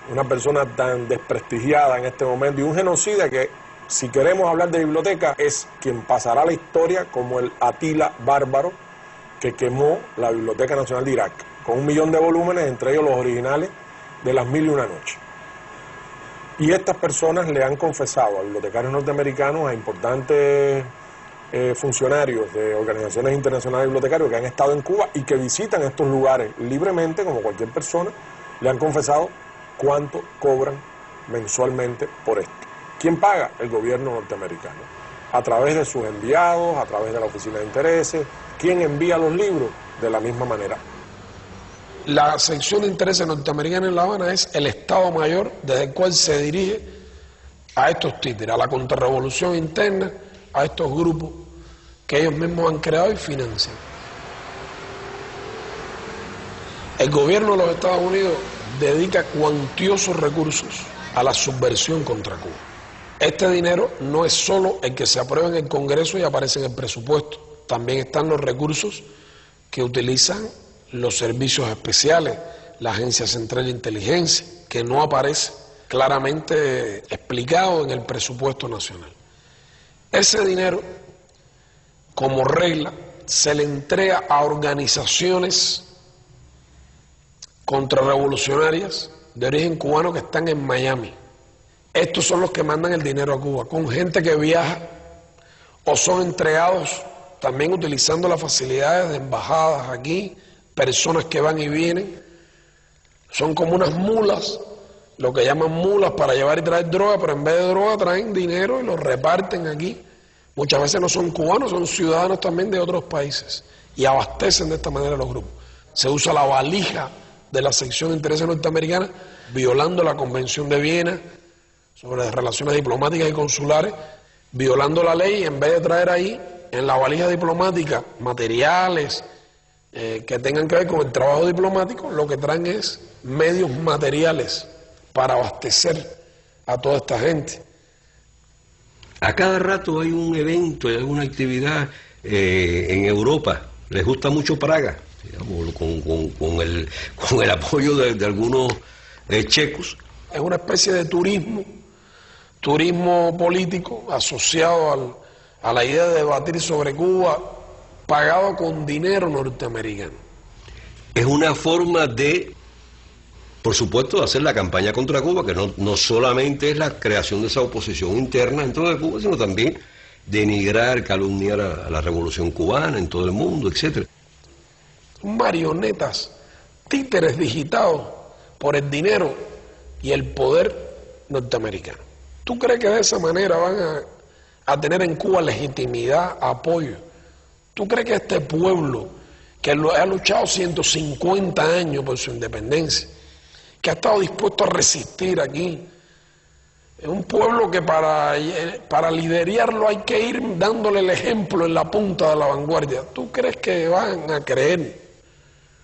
Speaker 2: una persona tan desprestigiada en este momento y un genocida que, si queremos hablar de biblioteca, es quien pasará a la historia como el Atila bárbaro que quemó la Biblioteca Nacional de Irak, con 1 millón de volúmenes, entre ellos los originales de Las Mil y Una Noches. Y estas personas le han confesado a bibliotecarios norteamericanos, a importantes funcionarios de organizaciones internacionales de bibliotecarios que han estado en Cuba y que visitan estos lugares libremente, como cualquier persona, le han confesado cuánto cobran mensualmente por esto. ¿Quién paga? El gobierno norteamericano, a través de sus enviados, a través de la Oficina de Intereses. ¿Quién envía los libros? De la misma manera.
Speaker 1: La sección de intereses norteamericana en La Habana es el Estado Mayor desde el cual se dirige a estos títeres, a la contrarrevolución interna, a estos grupos que ellos mismos han creado y financian. El gobierno de los Estados Unidos dedica cuantiosos recursos a la subversión contra Cuba. Este dinero no es solo el que se aprueba en el Congreso y aparece en el presupuesto, también están los recursos que utilizan los servicios especiales, la Agencia Central de Inteligencia, que no aparece claramente explicado en el presupuesto nacional. Ese dinero, como regla, se le entrega a organizaciones contrarrevolucionarias de origen cubano que están en Miami. Estos son los que mandan el dinero a Cuba, con gente que viaja o son entregados también utilizando las facilidades de embajadas aquí, personas que van y vienen. Son como unas mulas, lo que llaman mulas para llevar y traer droga, pero en vez de droga traen dinero y lo reparten aquí. Muchas veces no son cubanos, son ciudadanos también de otros países y abastecen de esta manera los grupos. Se usa la valija de la sección de intereses norteamericana, violando la Convención de Viena sobre relaciones diplomáticas y consulares, violando la ley, en vez de traer ahí en la valija diplomática materiales que tengan que ver con el trabajo diplomático, lo que traen es medios materiales para abastecer a toda esta gente.
Speaker 6: A cada rato hay un evento, hay alguna actividad en Europa. Les gusta mucho Praga, digamos, con el apoyo de algunos checos.
Speaker 1: Es una especie de turismo político asociado a la idea de debatir sobre Cuba, pagado con dinero norteamericano.
Speaker 6: Es una forma de, por supuesto, hacer la campaña contra Cuba, que no solamente es la creación de esa oposición interna dentro de Cuba, sino también denigrar, calumniar a la revolución cubana en todo el mundo, etcétera.
Speaker 1: Marionetas, títeres digitados por el dinero y el poder norteamericano. ¿Tú crees que de esa manera van a tener en Cuba legitimidad, apoyo? ¿Tú crees que este pueblo, que ha luchado 150 años por su independencia, que ha estado dispuesto a resistir aquí, es un pueblo que para liderarlo hay que ir dándole el ejemplo en la punta de la vanguardia? ¿Tú crees que van a creer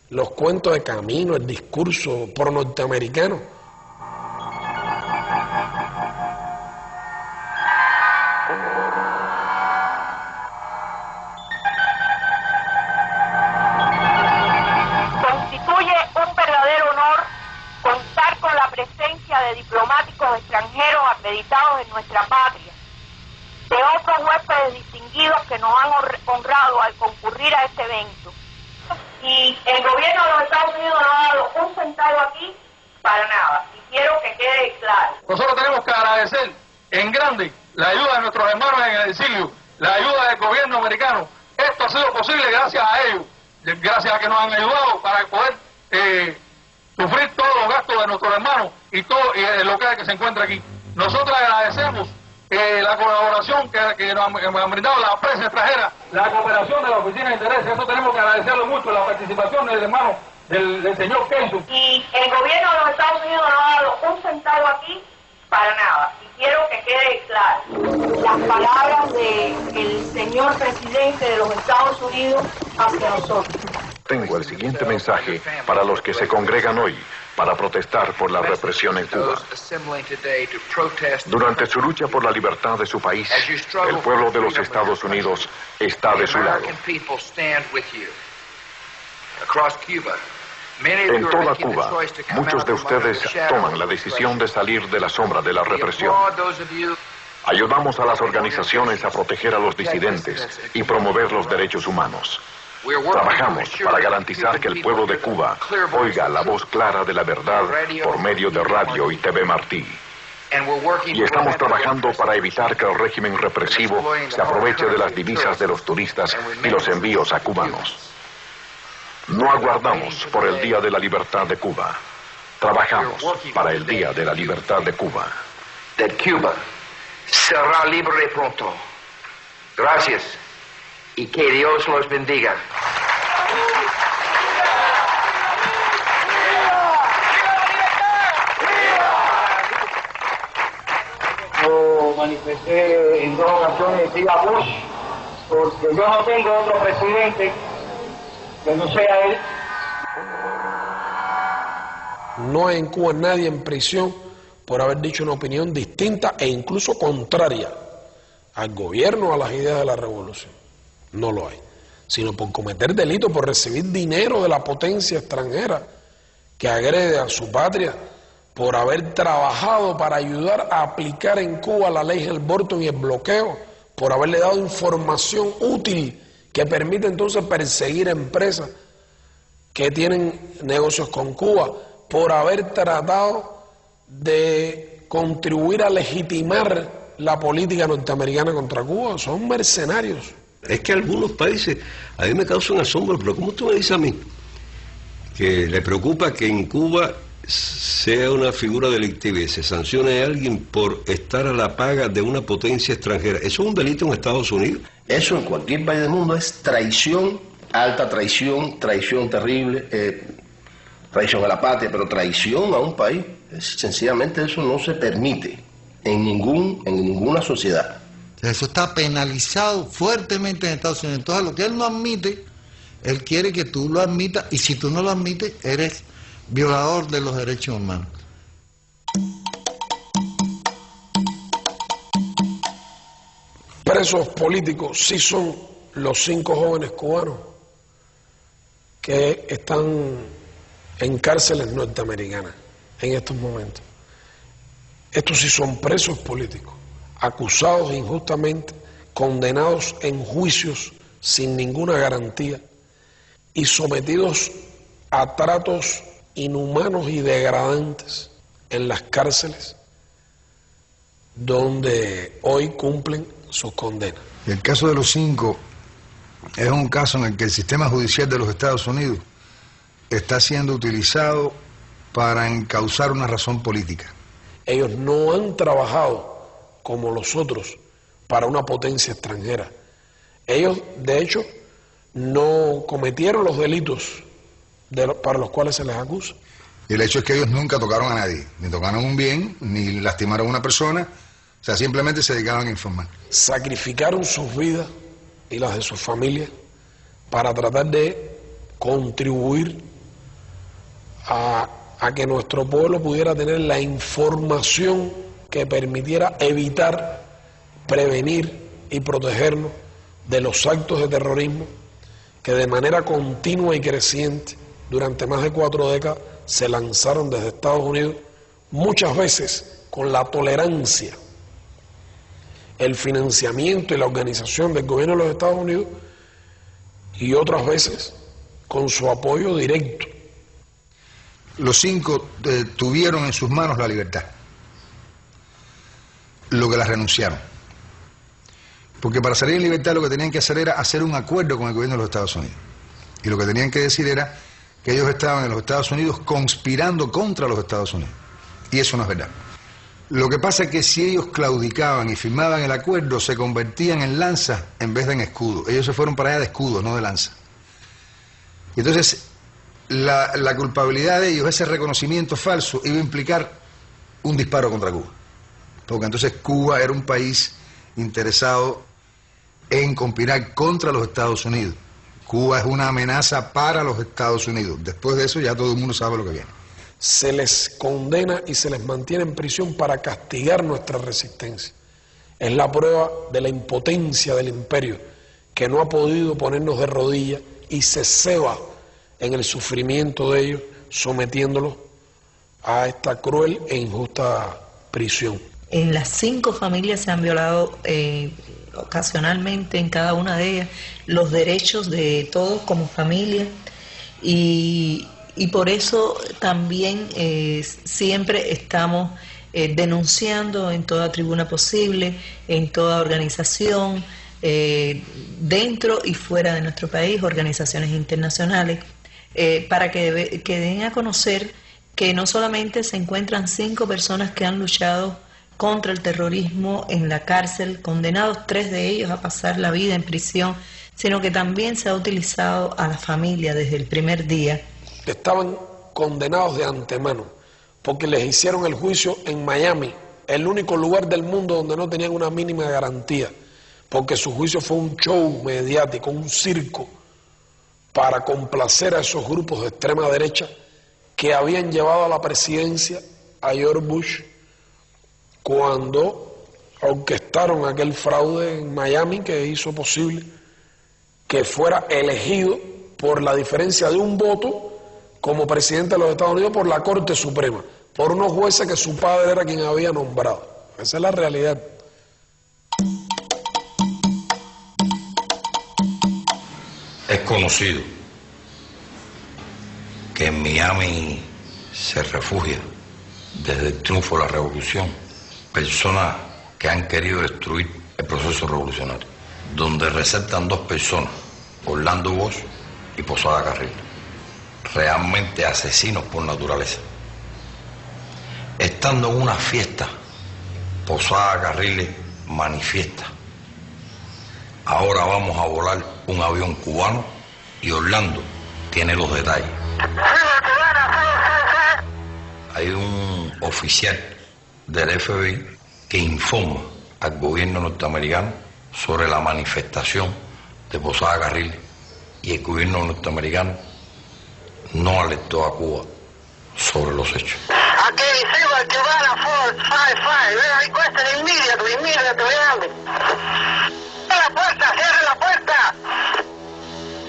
Speaker 1: los cuentos de Camino, el discurso pro norteamericano?
Speaker 4: De diplomáticos extranjeros acreditados en nuestra patria, de otros huéspedes distinguidos que nos han honrado al concurrir a este evento. Y el gobierno de los Estados Unidos no ha dado un centavo aquí para nada, y quiero que quede claro.
Speaker 5: Nosotros tenemos que agradecer en grande la ayuda de nuestros hermanos en el exilio, la ayuda del gobierno americano. Esto ha sido posible gracias a ellos, gracias a que nos han ayudado para poder sufrir todos los gastos de nuestros hermanos y todo el local que se encuentra aquí. Nosotros agradecemos la colaboración que nos han brindado la prensa extranjera, la cooperación de la Oficina de Intereses. Eso tenemos que agradecerlo mucho, la participación del hermano del señor Kenzo.
Speaker 4: Y el gobierno de los Estados Unidos no ha dado un centavo aquí para nada, y quiero que quede claro las palabras del señor presidente de los Estados Unidos hacia nosotros.
Speaker 10: Tengo el siguiente mensaje para los que se congregan hoy para protestar por la represión en Cuba. Durante su lucha por la libertad de su país, el pueblo de los Estados Unidos está de su lado. En toda Cuba, muchos de ustedes toman la decisión de salir de la sombra de la represión. Ayudamos a las organizaciones a proteger a los disidentes y promover los derechos humanos. Trabajamos para garantizar que el pueblo de Cuba oiga la voz clara de la verdad por medio de Radio y TV Martí. Y estamos trabajando para evitar que el régimen represivo se aproveche de las divisas de los turistas y los envíos a cubanos. No aguardamos por el Día de la Libertad de Cuba. Trabajamos para el Día de la Libertad de Cuba.
Speaker 24: Cuba será libre pronto. Gracias. Y que Dios los bendiga.
Speaker 5: Yo manifesté en 2 ocasiones a Bush, porque yo no tengo otro presidente que no sea él.
Speaker 1: No hay en Cuba nadie en prisión por haber dicho una opinión distinta e incluso contraria al gobierno, a las ideas de la revolución. No lo hay, sino por cometer delitos, por recibir dinero de la potencia extranjera que agrede a su patria, por haber trabajado para ayudar a aplicar en Cuba la ley Helborton y el bloqueo, por haberle dado información útil que permite entonces perseguir empresas que tienen negocios con Cuba, por haber tratado de contribuir a legitimar la política norteamericana contra Cuba. Son mercenarios.
Speaker 6: Es que algunos países, a mí me causan asombro, pero ¿cómo tú me dices a mí que le preocupa que en Cuba sea una figura delictiva y se sancione a alguien por estar a la paga de una potencia extranjera? ¿Eso es un delito en Estados Unidos?
Speaker 19: Eso en cualquier país del mundo es traición, alta traición, traición terrible, traición a la patria, pero traición a un país. Sencillamente eso no se permite en ninguna sociedad.
Speaker 9: Eso está penalizado fuertemente en Estados Unidos. Entonces, lo que él no admite, él quiere que tú lo admitas, y si tú no lo admites, eres violador de los derechos humanos.
Speaker 1: Presos políticos sí son los 5 jóvenes cubanos que están en cárceles norteamericanas en estos momentos. Estos sí son presos políticos, acusados injustamente, condenados en juicios sin ninguna garantía y sometidos a tratos inhumanos y degradantes en las cárceles donde hoy cumplen sus condenas.
Speaker 12: El caso de los 5 es un caso en el que el sistema judicial de los Estados Unidos está siendo utilizado para encauzar una razón política.
Speaker 1: Ellos no han trabajado como los otros para una potencia extranjera. Ellos, de hecho, no cometieron los delitos para los cuales se les acusa.
Speaker 12: Y el hecho es que ellos nunca tocaron a nadie, ni tocaron un bien, ni lastimaron a una persona, o sea, simplemente se dedicaban a informar.
Speaker 1: Sacrificaron sus vidas y las de sus familias para tratar de contribuir a que nuestro pueblo pudiera tener la información que permitiera evitar, prevenir y protegernos de los actos de terrorismo que de manera continua y creciente durante más de 4 décadas se lanzaron desde Estados Unidos, muchas veces con la tolerancia, el financiamiento y la organización del gobierno de los Estados Unidos, y otras veces con su apoyo directo.
Speaker 12: Los 5 tuvieron en sus manos la libertad, lo que las renunciaron. Porque para salir en libertad lo que tenían que hacer era hacer un acuerdo con el gobierno de los Estados Unidos. Y lo que tenían que decir era que ellos estaban en los Estados Unidos conspirando contra los Estados Unidos. Y eso no es verdad. Lo que pasa es que si ellos claudicaban y firmaban el acuerdo, se convertían en lanza en vez de en escudo. Ellos se fueron para allá de escudo, no de lanza. Y entonces, la culpabilidad de ellos, ese reconocimiento falso, iba a implicar un disparo contra Cuba. Porque entonces Cuba era un país interesado en conspirar contra los Estados Unidos. Cuba es una amenaza para los Estados Unidos. Después de eso ya todo el mundo sabe lo que viene.
Speaker 1: Se les condena y se les mantiene en prisión para castigar nuestra resistencia. Es la prueba de la impotencia del imperio, que no ha podido ponernos de rodillas y se ceba en el sufrimiento de ellos, sometiéndolos a esta cruel e injusta prisión.
Speaker 14: En las 5 familias se han violado ocasionalmente, en cada una de ellas, los derechos de todos como familia, y por eso también siempre estamos denunciando en toda tribuna posible, en toda organización, dentro y fuera de nuestro país, organizaciones internacionales, para que den a conocer que no solamente se encuentran 5 personas que han luchado contra el terrorismo en la cárcel, condenados 3 de ellos a pasar la vida en prisión, sino que también se ha utilizado a la familia desde el primer día.
Speaker 1: Estaban condenados de antemano, porque les hicieron el juicio en Miami, el único lugar del mundo donde no tenían una mínima garantía, porque su juicio fue un show mediático, un circo, para complacer a esos grupos de extrema derecha que habían llevado a la presidencia a George Bush cuando orquestaron aquel fraude en Miami que hizo posible que fuera elegido por la diferencia de un voto como presidente de los Estados Unidos por la Corte Suprema, por unos jueces que su padre era quien había nombrado. Esa es la realidad.
Speaker 7: Es conocido que en Miami se refugia desde el triunfo de la revolución personas que han querido destruir el proceso revolucionario, donde resaltan 2 personas, Orlando Bosch y Posada Carril, realmente asesinos por naturaleza. Estando en una fiesta, Posada Carril manifiesta: ahora vamos a volar un avión cubano, y Orlando tiene los detalles. Hay un oficial del FBI que informa al gobierno norteamericano sobre la manifestación de Posada Carriles y el gobierno norteamericano no alertó a Cuba sobre los hechos.
Speaker 15: Aquí Silver Cubana 455, requested immediately, vean. ¡Cierra la puerta, cierra la puerta!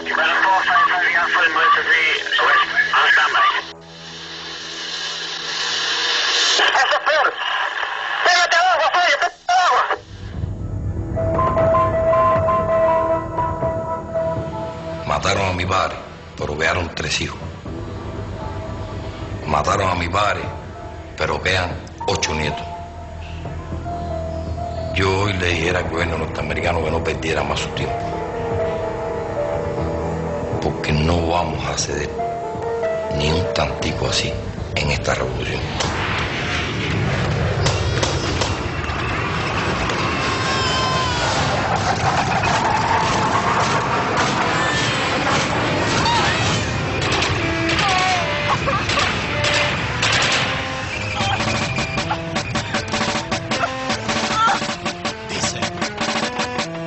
Speaker 15: Cubana 455, Alpha Emergency, West, on standby. Eso es peor. Pégate abajo, Freddy, pégate abajo.
Speaker 7: Mataron a mi padre, pero quedaron 3 hijos. Mataron a mi padre, pero quedan 8 nietos. Yo hoy le dijera al gobierno norteamericano que no perdiera más su tiempo, porque no vamos a ceder ni un tantico así en esta revolución.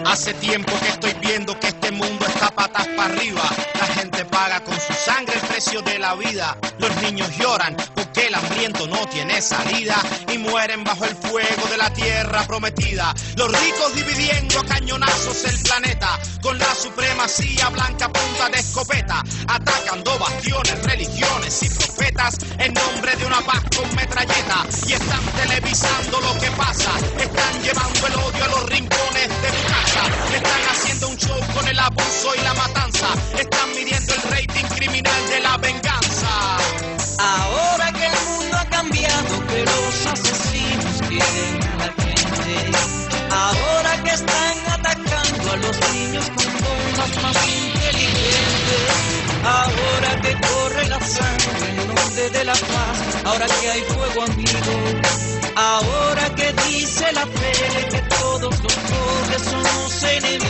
Speaker 16: Hace tiempo que estoy viendo que este mundo está patas para arriba. La gente paga con su sangre el precio de la vida. Los niños lloran porque el hambriento no tiene salida y mueren bajo el fuego de la tierra prometida. Los ricos dividiendo a cañonazos el planeta con la supremacía blanca a punta de escopeta, atacando bastiones, religiones y profetas en nombre de una paz con metralleta. Y están televisando lo que pasa, están llevando el odio a los rincones de tu casa. Están haciendo un show con el abuso y la matanza. Están midiendo el rating criminal de la venganza.
Speaker 17: Ahora que el mundo ha cambiado, que los asesinos quieren a la gente. Ahora que están atacando a los niños con bombas más inteligentes. Ahora que corre la sangre en nombre de la paz. Ahora que hay fuego amigo. Ahora que dice la fe que todos los pobres somos enemigos.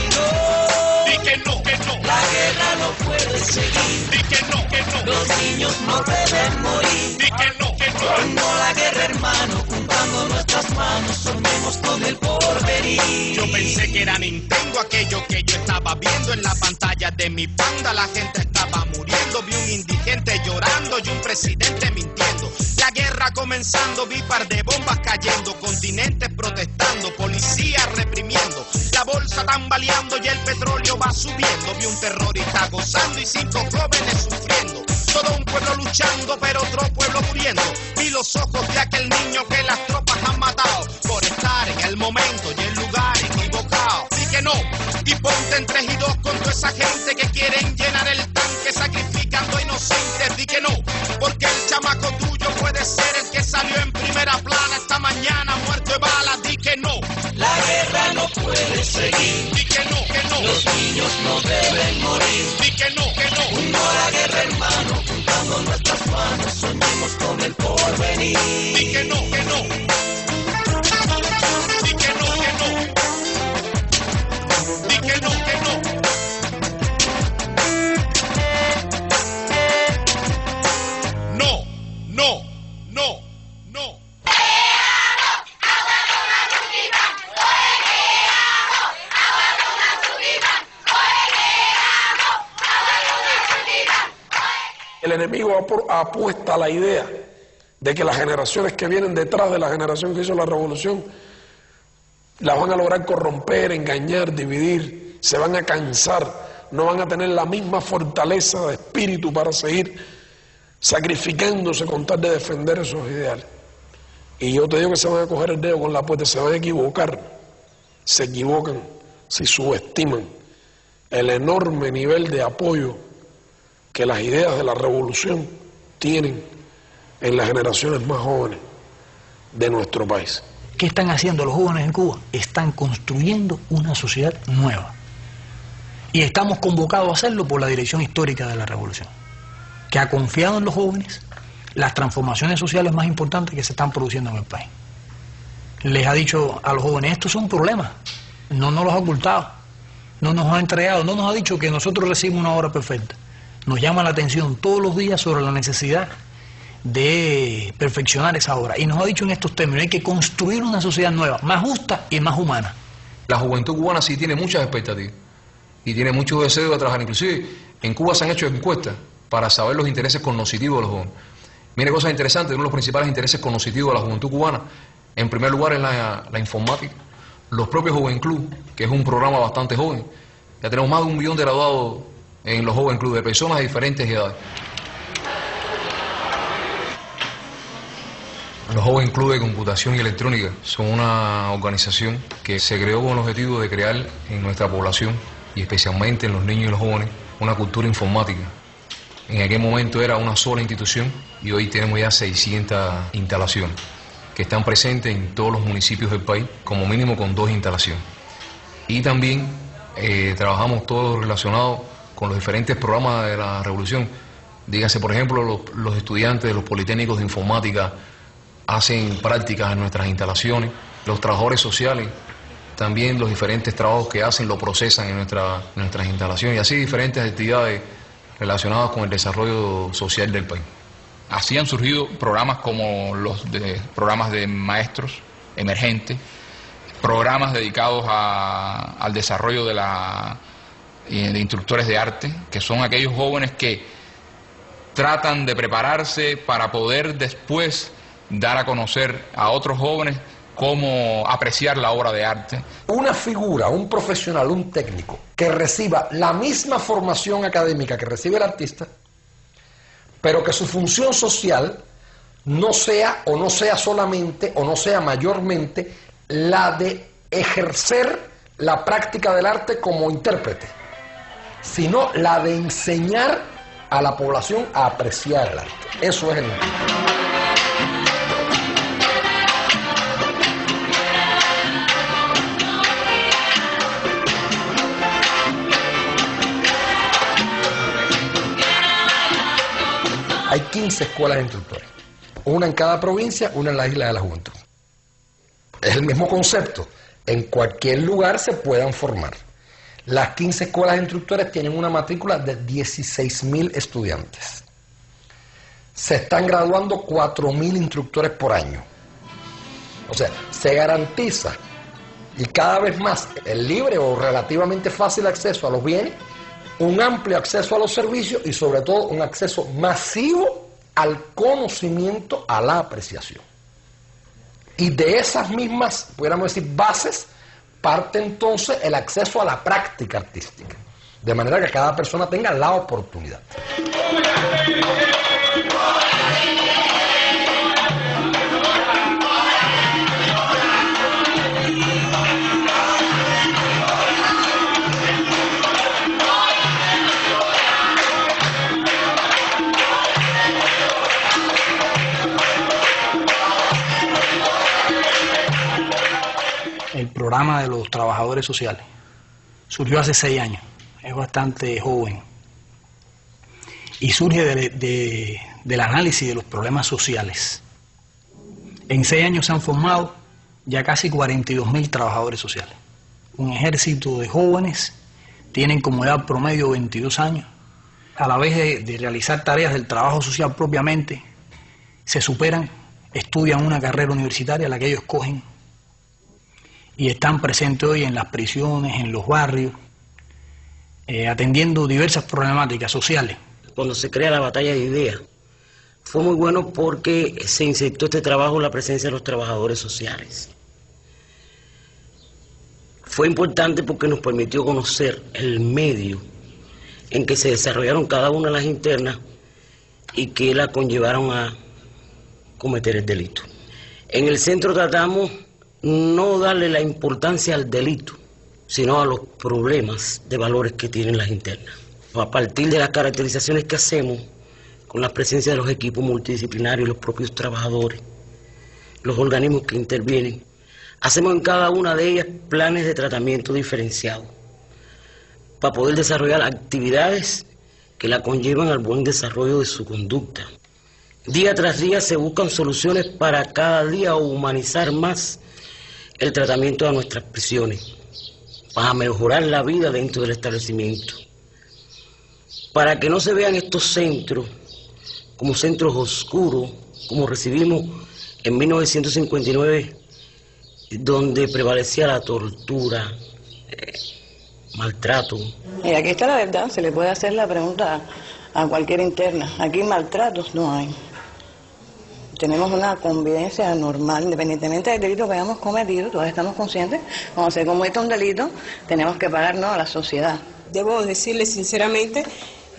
Speaker 16: Di que no, que no.
Speaker 17: La guerra no puede seguir.
Speaker 16: Di que no, que no.
Speaker 17: Los niños no deben morir.
Speaker 16: Di que no, que no.
Speaker 17: No a la guerra, hermano, juntando nuestras manos, soñemos con el porvenir.
Speaker 16: Yo pensé que era Nintendo aquello que yo estaba viendo en la pantalla de mi panda. La gente estaba muriendo, vi un indigente llorando y un presidente mintiendo. La guerra comenzando, vi par de bombas cayendo, continentes protestando, policías reprimiendo, la bolsa tambaleando y el petróleo va subiendo. Vi un terrorista gozando y 5 jóvenes sufriendo. Todo un pueblo luchando, pero otro pueblo muriendo. Vi los ojos de aquel niño que las tropas han matado por estar en el momento y el lugar equivocado. Di que no, y ponte en 3 y 2 con toda esa gente que quieren llenar el tanque sacrificando inocentes. Di que no, porque el chamaco tuyo puede ser el que salió en primera plana esta mañana muerto de balas. Di que no,
Speaker 17: la guerra no puede seguir.
Speaker 16: Di que no, que no.
Speaker 17: Los niños no deben morir.
Speaker 16: Di que no, que no.
Speaker 17: No a la guerra, hermano, juntando nuestras manos, soñemos con el porvenir.
Speaker 16: Di que no, que no. Di que no, que no. Di que no, que no. No, no, no, no.
Speaker 1: El enemigo apuesta la idea de que las generaciones que vienen detrás de la generación que hizo la revolución las van a lograr corromper, engañar, dividir, se van a cansar, no van a tener la misma fortaleza de espíritu para seguir sacrificándose con tal de defender esos ideales. Y yo te digo que se van a coger el dedo con la puerta, se van a equivocar, se equivocan si subestiman el enorme nivel de apoyo que las ideas de la revolución tienen en las generaciones más jóvenes de nuestro país.
Speaker 18: ¿Qué están haciendo los jóvenes en Cuba? Están construyendo una sociedad nueva. Y estamos convocados a hacerlo por la dirección histórica de la revolución, que ha confiado en los jóvenes las transformaciones sociales más importantes que se están produciendo en el país. Les ha dicho a los jóvenes, estos son problemas, no nos los ha ocultado, no nos ha entregado, no nos ha dicho que nosotros recibimos una obra perfecta. Nos llama la atención todos los días sobre la necesidad de perfeccionar esa obra. Y nos ha dicho en estos términos, hay que construir una sociedad nueva, más justa y más humana.
Speaker 8: La juventud cubana sí tiene muchas expectativas y tiene mucho deseo de trabajar. Inclusive en Cuba se han hecho encuestas para saber los intereses cognitivos de los jóvenes. Mire, cosas interesantes, uno de los principales intereses cognitivos de la juventud cubana, en primer lugar, es la informática. Los propios Joven Club, que es un programa bastante joven, ya tenemos más de 1 millón de graduados en los Joven Club, de personas de diferentes edades. Los Joven Club de Computación y Electrónica son una organización que se creó con el objetivo de crear en nuestra población, y especialmente en los niños y los jóvenes, una cultura informática. En aquel momento era una sola institución y hoy tenemos ya 600 instalaciones que están presentes en todos los municipios del país, como mínimo con 2 instalaciones. Y también trabajamos todo relacionado con los diferentes programas de la revolución. Dígase, por ejemplo, los estudiantes de los politécnicos de informática hacen prácticas en nuestras instalaciones, los trabajadores sociales, también los diferentes trabajos que hacen lo procesan en nuestras instalaciones, y así diferentes actividades relacionadas con el desarrollo social del país.
Speaker 11: Así han surgido programas como programas de maestros emergentes, programas dedicados al desarrollo de instructores de arte, que son aquellos jóvenes que tratan de prepararse para poder después dar a conocer a otros jóvenes cómo apreciar la obra de arte.
Speaker 20: Una figura, un profesional, un técnico que reciba la misma formación académica que recibe el artista, pero que su función social no sea solamente o no sea mayormente la de ejercer la práctica del arte como intérprete, sino la de enseñar a la población a apreciar el arte. Eso es el arte. Hay 15 escuelas de instructores, una en cada provincia, una en la Isla de la Juventud. Es el mismo concepto, en cualquier lugar se puedan formar. Las 15 escuelas de instructores tienen una matrícula de 16.000 estudiantes. Se están graduando 4.000 instructores por año. O sea, se garantiza, y cada vez más, el libre o relativamente fácil acceso a los bienes, un amplio acceso a los servicios y sobre todo un acceso masivo al conocimiento, a la apreciación. Y de esas mismas, pudiéramos decir, bases, parte entonces el acceso a la práctica artística, de manera que cada persona tenga la oportunidad.
Speaker 18: El programa de los trabajadores sociales surgió hace 6 años, es bastante joven y surge del análisis de los problemas sociales. En 6 años se han formado ya casi 42.000 trabajadores sociales, un ejército de jóvenes, tienen como edad promedio 22 años, a la vez de realizar tareas del trabajo social propiamente, se superan, estudian una carrera universitaria, la que ellos escogen, y están presentes hoy en las prisiones, en los barrios, atendiendo diversas problemáticas sociales.
Speaker 13: Cuando se crea la batalla de ideas, fue muy bueno porque se insertó este trabajo en la presencia de los trabajadores sociales. Fue importante porque nos permitió conocer el medio en que se desarrollaron cada una de las internas y que la conllevaron a cometer el delito. En el centro tratamos no darle la importancia al delito, sino a los problemas de valores que tienen las internas. A partir de las caracterizaciones que hacemos, con la presencia de los equipos multidisciplinarios, los propios trabajadores, los organismos que intervienen, hacemos en cada una de ellas planes de tratamiento diferenciados para poder desarrollar actividades que la conllevan al buen desarrollo de su conducta. Día tras día se buscan soluciones para cada día humanizar más el tratamiento de nuestras prisiones, para mejorar la vida dentro del establecimiento, para que no se vean estos centros como centros oscuros, como recibimos en 1959, donde prevalecía la tortura, maltrato.
Speaker 3: Y aquí está la verdad, se le puede hacer la pregunta a cualquier interna. Aquí maltratos no hay. Tenemos una convivencia normal, independientemente del delito que hayamos cometido, todos estamos conscientes, cuando se comete un delito, tenemos que pagarnos a la sociedad.
Speaker 21: Debo decirle sinceramente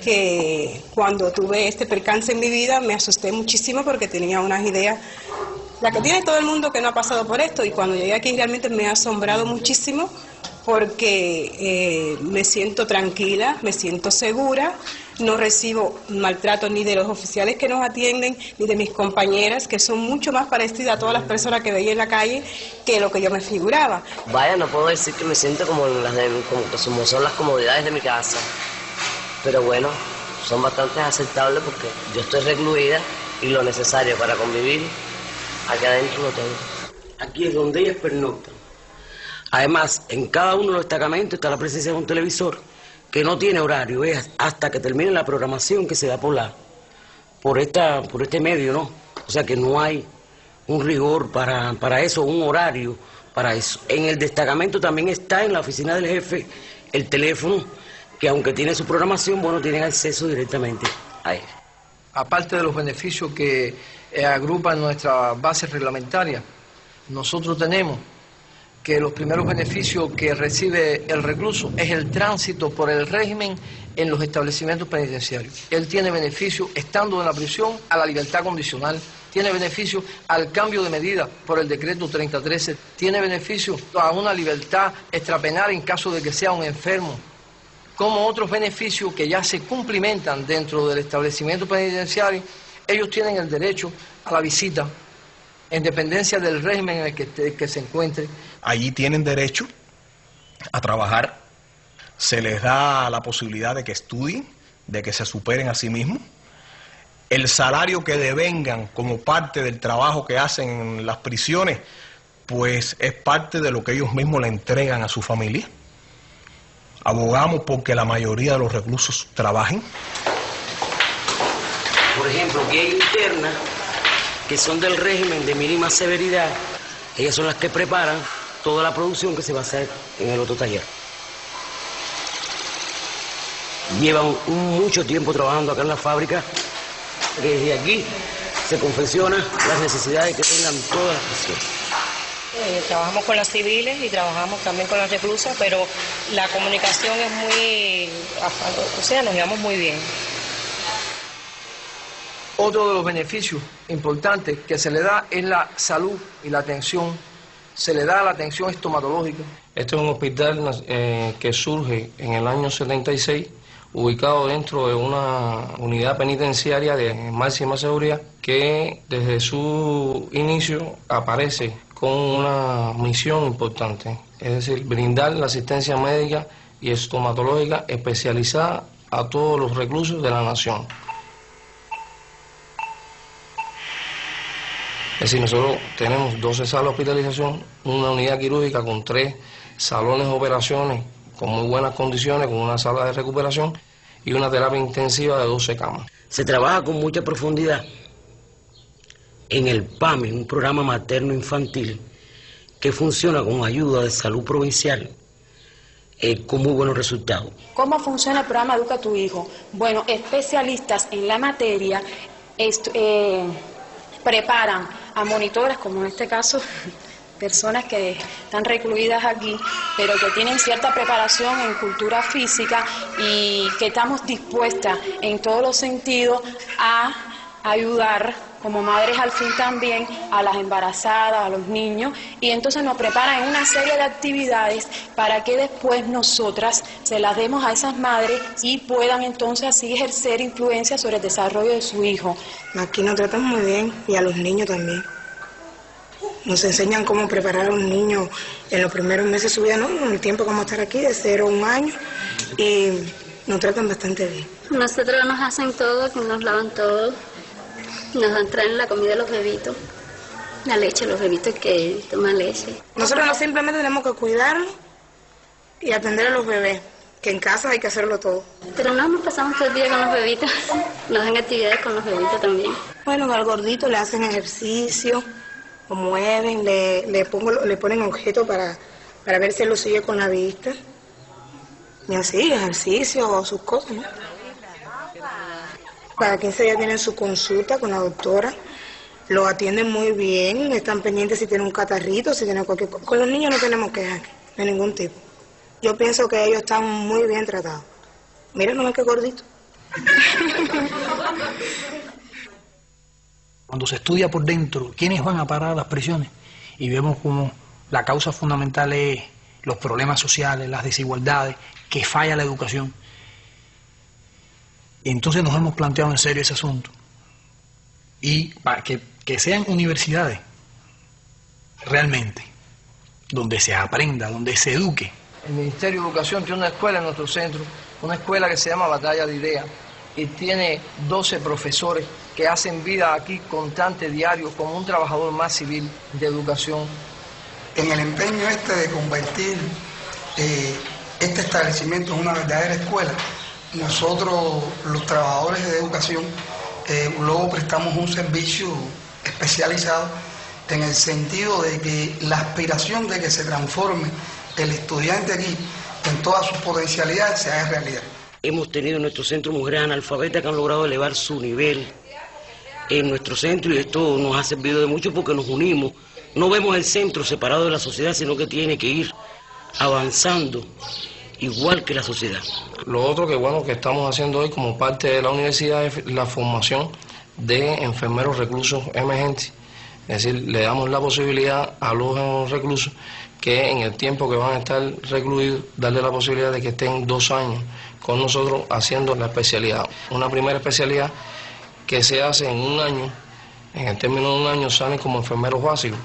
Speaker 21: que cuando tuve este percance en mi vida me asusté muchísimo porque tenía unas ideas, la que tiene todo el mundo que no ha pasado por esto, y cuando llegué aquí realmente me ha asombrado muchísimo porque me siento tranquila, me siento segura, no recibo maltrato ni de los oficiales que nos atienden, ni de mis compañeras, que son mucho más parecidas a todas las personas que veía en la calle que lo que yo me figuraba.
Speaker 13: Vaya, no puedo decir que me siento como son las comodidades de mi casa, pero bueno, son bastante aceptables porque yo estoy recluida y lo necesario para convivir, aquí adentro lo tengo. Aquí es donde ellas pernoctan. Además, en cada uno de los destacamentos está la presencia de un televisor que no tiene horario, es hasta que termine la programación que se da por este medio, ¿no? O sea que no hay un rigor para eso, un horario para eso. En el destacamento también está en la oficina del jefe el teléfono, que aunque tiene su programación, bueno, tienen acceso directamente a él.
Speaker 22: Aparte de los beneficios que agrupan nuestra base reglamentaria, nosotros tenemos que los primeros beneficios que recibe el recluso es el tránsito por el régimen en los establecimientos penitenciarios. Él tiene beneficio estando en la prisión a la libertad condicional, tiene beneficio al cambio de medida por el decreto 3013, tiene beneficio a una libertad extrapenal en caso de que sea un enfermo, como otros beneficios que ya se cumplimentan dentro del establecimiento penitenciario. Ellos tienen el derecho a la visita, en dependencia del régimen en el que se encuentre.
Speaker 23: Allí tienen derecho a trabajar, se les da la posibilidad de que estudien, de que se superen a sí mismos. El salario que devengan como parte del trabajo que hacen en las prisiones, pues es parte de lo que ellos mismos le entregan a su familia. Abogamos porque la mayoría de los reclusos trabajen.
Speaker 13: Por ejemplo, que hay internas que son del régimen de mínima severidad, ellas son las que preparan toda la producción que se va a hacer en el otro taller. Llevan mucho tiempo trabajando acá en la fábrica, que desde aquí se confeccionan las necesidades que tengan todas las prisiones.
Speaker 25: Trabajamos con las civiles y trabajamos también con las reclusas, pero la comunicación es muy, o sea, nos llevamos muy bien.
Speaker 22: Otro de los beneficios importantes que se le da es la salud y la atención. Se le da la atención estomatológica.
Speaker 26: Este es un hospital que surge en el año 76, ubicado dentro de una unidad penitenciaria de máxima seguridad, que desde su inicio aparece con una misión importante, es decir, brindar la asistencia médica y estomatológica especializada a todos los reclusos de la nación. Es decir, nosotros tenemos 12 salas de hospitalización, una unidad quirúrgica con 3 salones de operaciones con muy buenas condiciones, con una sala de recuperación y una terapia intensiva de 12 camas.
Speaker 13: Se trabaja con mucha profundidad en el PAMI, un programa materno-infantil que funciona con ayuda de salud provincial con muy buenos resultados.
Speaker 27: ¿Cómo funciona el programa Educa a tu Hijo? Bueno, especialistas en la materia preparan a monitoras, como en este caso, personas que están recluidas aquí, pero que tienen cierta preparación en cultura física y que estamos dispuestas en todos los sentidos a ayudar como madres al fin también a las embarazadas, a los niños, y entonces nos preparan en una serie de actividades para que después nosotras se las demos a esas madres y puedan entonces así ejercer influencia sobre el desarrollo de su hijo.
Speaker 3: Aquí nos tratan muy bien y a los niños también. Nos enseñan cómo preparar a un niño en los primeros meses de su vida, ¿no? En el tiempo que vamos a estar aquí, de 0 a 1 año, y nos tratan bastante bien.
Speaker 28: Nosotros nos hacen todo, que nos lavan todo, nos traen la comida a los bebitos, la leche a los bebitos que toman leche.
Speaker 3: Nosotros no simplemente tenemos que cuidarlos y atender a los bebés,
Speaker 21: que en casa hay que hacerlo todo.
Speaker 28: Pero no nos pasamos todo el día con los bebitos, nos dan actividades con los bebitos también.
Speaker 21: Bueno, al gordito le hacen ejercicio, lo mueven, le ponen objetos para ver si él lo sigue con la vista. Y así, ejercicio o sus cosas, ¿no? Cada 15 días tienen su consulta con la doctora, lo atienden muy bien, están pendientes si tiene un catarrito, si tiene cualquier cosa. Con los niños no tenemos quejas de ningún tipo. Yo pienso que ellos están muy bien tratados. Mira nomás qué gordito.
Speaker 18: Cuando se estudia por dentro quiénes van a parar a las prisiones y vemos como la causa fundamental es los problemas sociales, las desigualdades, que falla la educación. Y entonces nos hemos planteado en serio ese asunto. Y para que sean universidades realmente, donde se aprenda, donde se eduque.
Speaker 22: El Ministerio de Educación tiene una escuela en nuestro centro, una escuela que se llama Batalla de Ideas, y tiene 12 profesores que hacen vida aquí constante, diario, como un trabajador más civil de educación.
Speaker 2: En el empeño de convertir este establecimiento en una verdadera escuela, nosotros, los trabajadores de educación, luego prestamos un servicio especializado en el sentido de que la aspiración de que se transforme el estudiante aquí en todas sus potencialidades se haga realidad.
Speaker 13: Hemos tenido en nuestro centro mujeres analfabetas que han logrado elevar su nivel en nuestro centro, y esto nos ha servido de mucho porque nos unimos. No vemos el centro separado de la sociedad, sino que tiene que ir avanzando igual que la sociedad.
Speaker 26: Lo otro que bueno que estamos haciendo hoy como parte de la universidad es la formación de enfermeros reclusos emergentes. Es decir, le damos la posibilidad a los reclusos que en el tiempo que van a estar recluidos, darle la posibilidad de que estén 2 años con nosotros haciendo la especialidad. Una primera especialidad que se hace en 1 año, en el término de 1 año salen como enfermeros básicos,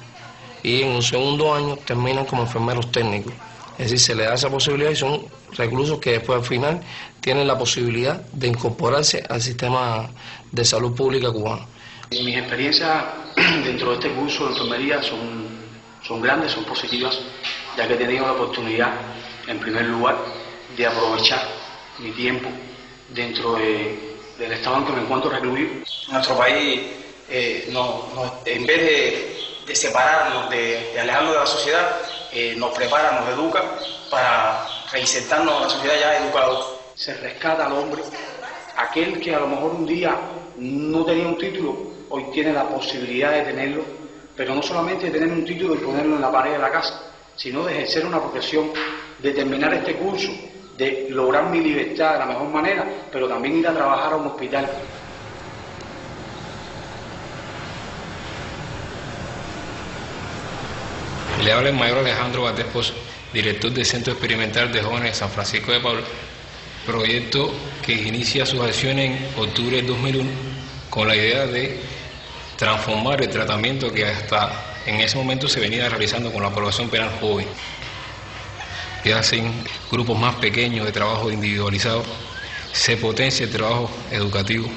Speaker 26: y en un segundo año terminan como enfermeros técnicos. Es decir, se le da esa posibilidad y son reclusos que después al final tienen la posibilidad de incorporarse al sistema de salud pública cubano.
Speaker 4: Mis experiencias dentro de este curso de enfermería son grandes, son positivas, ya que he tenido la oportunidad, en primer lugar, de aprovechar mi tiempo dentro del estado en que me encuentro recluido. Nuestro país, en vez de separarnos, de alejarnos de la sociedad, nos prepara, nos educa para reinsertarnos en la sociedad ya educados. Se rescata al hombre, aquel que a lo mejor un día no tenía un título, hoy tiene la posibilidad de tenerlo, pero no solamente de tener un título y ponerlo en la pared de la casa, sino de ejercer una profesión, de terminar este curso, de lograr mi libertad de la mejor manera, pero también ir a trabajar a un hospital.
Speaker 8: Le habla el mayor Alejandro Valdés Pozo, director del Centro Experimental de Jóvenes de San Francisco de Paula, proyecto que inicia sus acciones en octubre del 2001 con la idea de transformar el tratamiento que hasta en ese momento se venía realizando con la población penal joven. Que hacen grupos más pequeños de trabajo individualizado, se potencia el trabajo educativo,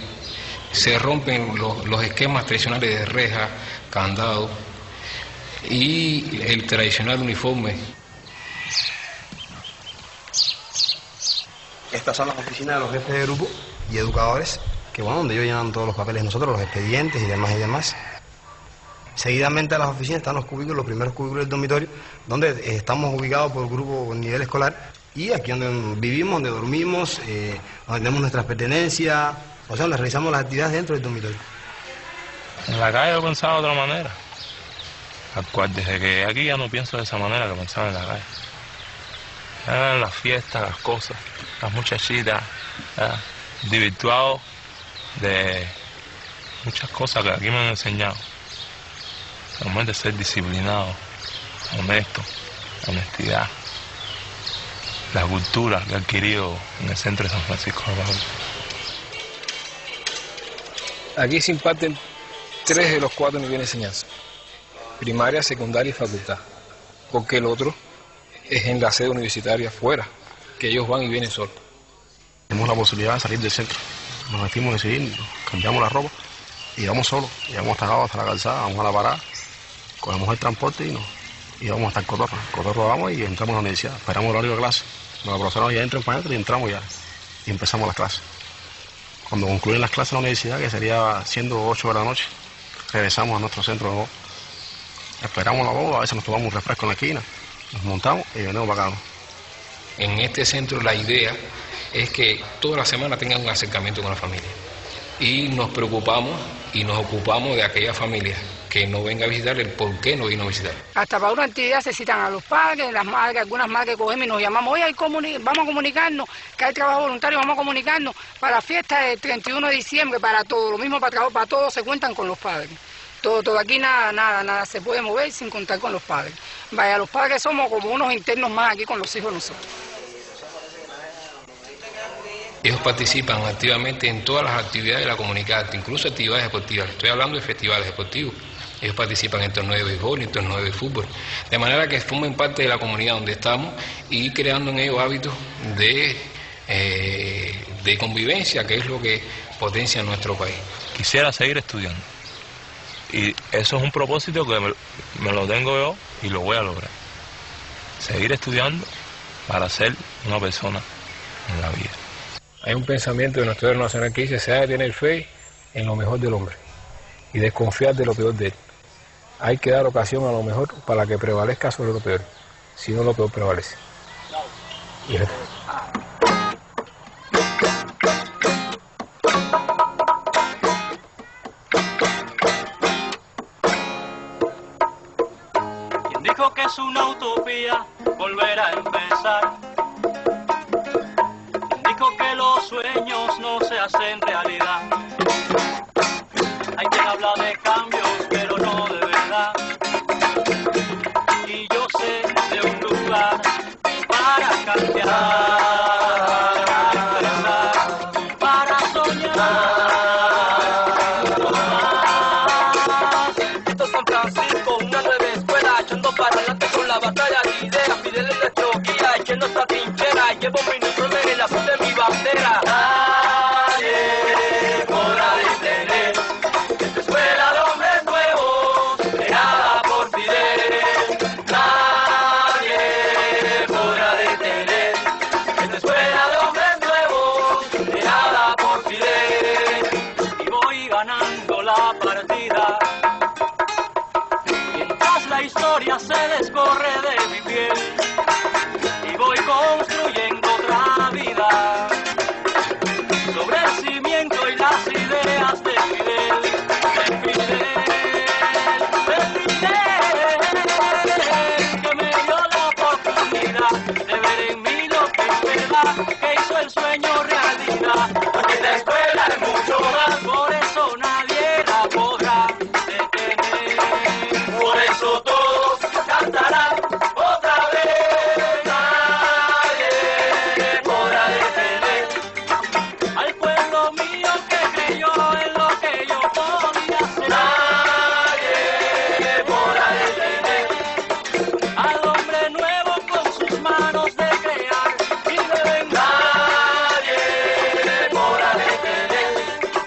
Speaker 8: se rompen los esquemas tradicionales de reja, candado y el tradicional uniforme.
Speaker 5: Estas son las oficinas de los jefes de grupo y educadores, que bueno, donde ellos llenan todos los papeles de nosotros, los expedientes y demás. Seguidamente a las oficinas están los cubículos, los primeros cubículos del dormitorio, donde estamos ubicados por grupo en nivel escolar, y aquí donde vivimos, donde dormimos, donde tenemos nuestras pertenencias, o sea, donde realizamos las actividades dentro del dormitorio.
Speaker 6: En la calle yo pensaba de otra manera, al cual desde que aquí ya no pienso de esa manera que pensaba en la calle. Eran las fiestas, las cosas, las muchachitas, desvirtuado de muchas cosas que aquí me han enseñado. Realmente ser disciplinado, honesto, honestidad, la cultura que he adquirido en el centro de San Francisco de Paula.
Speaker 23: Aquí se imparten 3 de los 4 niveles de enseñanza: primaria, secundaria y facultad, porque el otro es en la sede universitaria afuera, que ellos van y vienen solos.
Speaker 5: Tenemos la posibilidad de salir del centro, nos vestimos de civil, cambiamos la ropa y vamos solos, llegamos hasta la calzada, vamos a la parada, cogemos el transporte y nos
Speaker 7: y vamos hasta el Cotorro. Cotorro vamos y entramos a la universidad. Esperamos el horario de clase. Los profesores ya entran para adentro y entramos ya. Y empezamos las clases. Cuando concluyen las clases en la universidad, que sería siendo 8 de la noche, regresamos a nuestro centro de voz. Esperamos la voz, a veces nos tomamos un refresco en la esquina, nos montamos y venimos para acá.
Speaker 8: En este centro la idea es que toda la semana tengan un acercamiento con la familia. Y nos preocupamos y nos ocupamos de aquellas familias que no venga a visitar, el por qué no vino a visitar.
Speaker 9: Hasta para una actividad se citan a los padres, las madres, algunas madres cogemos y nos llamamos, oye, vamos a comunicarnos, que hay trabajo voluntario, vamos a comunicarnos para la fiesta del 31 de diciembre, para todo, lo mismo para trabajo, para todos se cuentan con los padres. Todo aquí nada se puede mover sin contar con los padres. Vaya, los padres somos como unos internos más aquí con los hijos de nosotros.
Speaker 8: Ellos participan activamente en todas las actividades de la comunidad, incluso actividades deportivas. Estoy hablando de festivales deportivos. Ellos participan en torneos de béisbol, en torneos de fútbol. De manera que formen parte de la comunidad donde estamos y creando en ellos hábitos de convivencia, que es lo que potencia nuestro país.
Speaker 6: Quisiera seguir estudiando. Y eso es un propósito que me lo tengo yo y lo voy a lograr. Seguir estudiando para ser una persona en la vida.
Speaker 10: Hay un pensamiento de nuestro héroe nacional que dice: se ha de tener fe en lo mejor del hombre y desconfiar de lo peor de él. Hay que dar ocasión a lo mejor para que prevalezca sobre lo peor, si no lo peor prevalece. Y
Speaker 17: quien dijo que es una utopía volver a empezar, quien dijo que los sueños no se hacen realidad. Hay quien habla de cambios, pero no de verdad. Y yo sé de un lugar para cambiar, para soñar. Esto es San Francisco, una nueva escuela, echando para adelante con la batalla de ideas. Fidel es nuestro guía, echando esta trinchera. Llevo mi uniforme en el azul de mi bandera. Nadie podrá detener esta escuela de hombres nuevos, creada por Fidel. Nadie podrá detener esta escuela de hombres nuevos, creada por Fidel. Y voy ganando la partida, mientras la historia se descorre de mi piel. Y voy construyendo otra vida sobre el cimiento y las ideas de Fidel, que me dio la oportunidad de ver en mí lo que es verdad, que hizo el sueño realidad. Porque esta escuela es mucho más, por eso nadie la podrá detener. Por eso todos cantarán otra vez. Nadie podrá detener al pueblo mío que creyó en lo que yo podía hacer. Nadie podrá detener al hombre nuevo con sus manos de crear y de vengar. Nadie podrá detener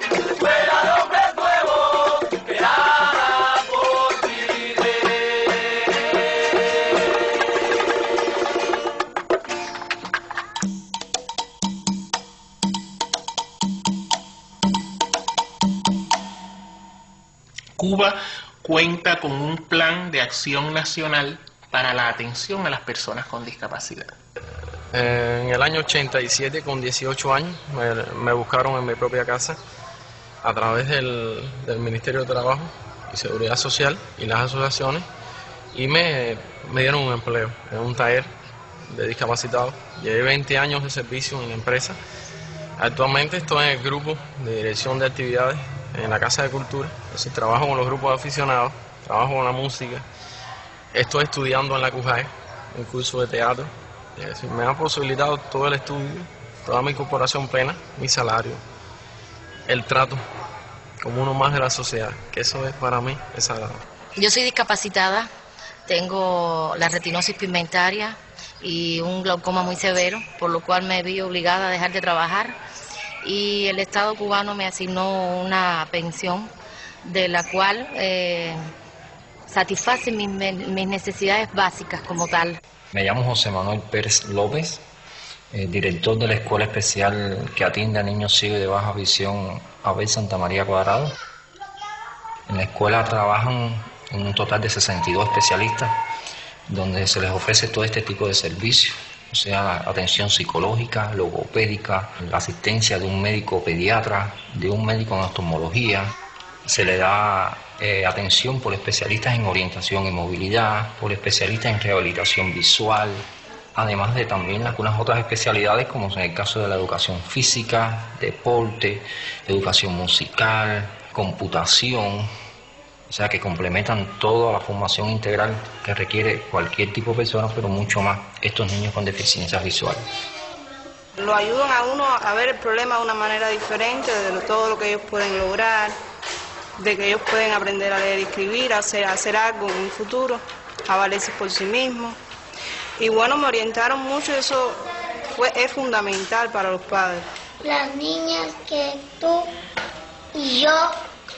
Speaker 17: la escuela de hombres nuevos creada por Fidel.
Speaker 12: Cuba cuenta con un plan de acción nacional para la atención a las personas con discapacidad.
Speaker 26: En el año 87, con 18 años, me buscaron en mi propia casa a través del Ministerio de Trabajo y Seguridad Social y las asociaciones, y me dieron un empleo en un taller de discapacitados. Llevé 20 años de servicio en la empresa. Actualmente estoy en el grupo de dirección de actividades en la Casa de Cultura. Es decir, trabajo con los grupos de aficionados, trabajo con la música. Estoy estudiando en la CUJAE, un curso de teatro. Es decir, me han posibilitado todo el estudio, toda mi incorporación plena, mi salario, el trato como uno más de la sociedad, que eso es para mí es sagrado.
Speaker 14: Yo soy discapacitada, tengo la retinosis pigmentaria y un glaucoma muy severo, por lo cual me vi obligada a dejar de trabajar, y el Estado cubano me asignó una pensión de la cual satisface mis necesidades básicas como tal.
Speaker 1: Me llamo José Manuel Pérez López, director de la Escuela Especial que atiende a niños ciegos de baja visión Abel Santa María Cuadrado. En la escuela trabajan un total de 62 especialistas, donde se les ofrece todo este tipo de servicios, o sea, atención psicológica, logopédica, la asistencia de un médico pediatra, de un médico en oftalmología. Se le da atención por especialistas en orientación y movilidad, por especialistas en rehabilitación visual, además de también algunas otras especialidades como en el caso de la educación física, deporte, educación musical, computación, o sea que complementan toda la formación integral que requiere cualquier tipo de persona, pero mucho más estos niños con deficiencias visuales.
Speaker 11: Lo ayudan a uno a ver el problema de una manera diferente, de todo lo que ellos pueden lograr, de que ellos pueden aprender a leer y escribir, a hacer algo en un futuro, a valerse por sí mismos. Y bueno, me orientaron mucho y eso es fundamental para los padres.
Speaker 15: Las niñas que tú y yo,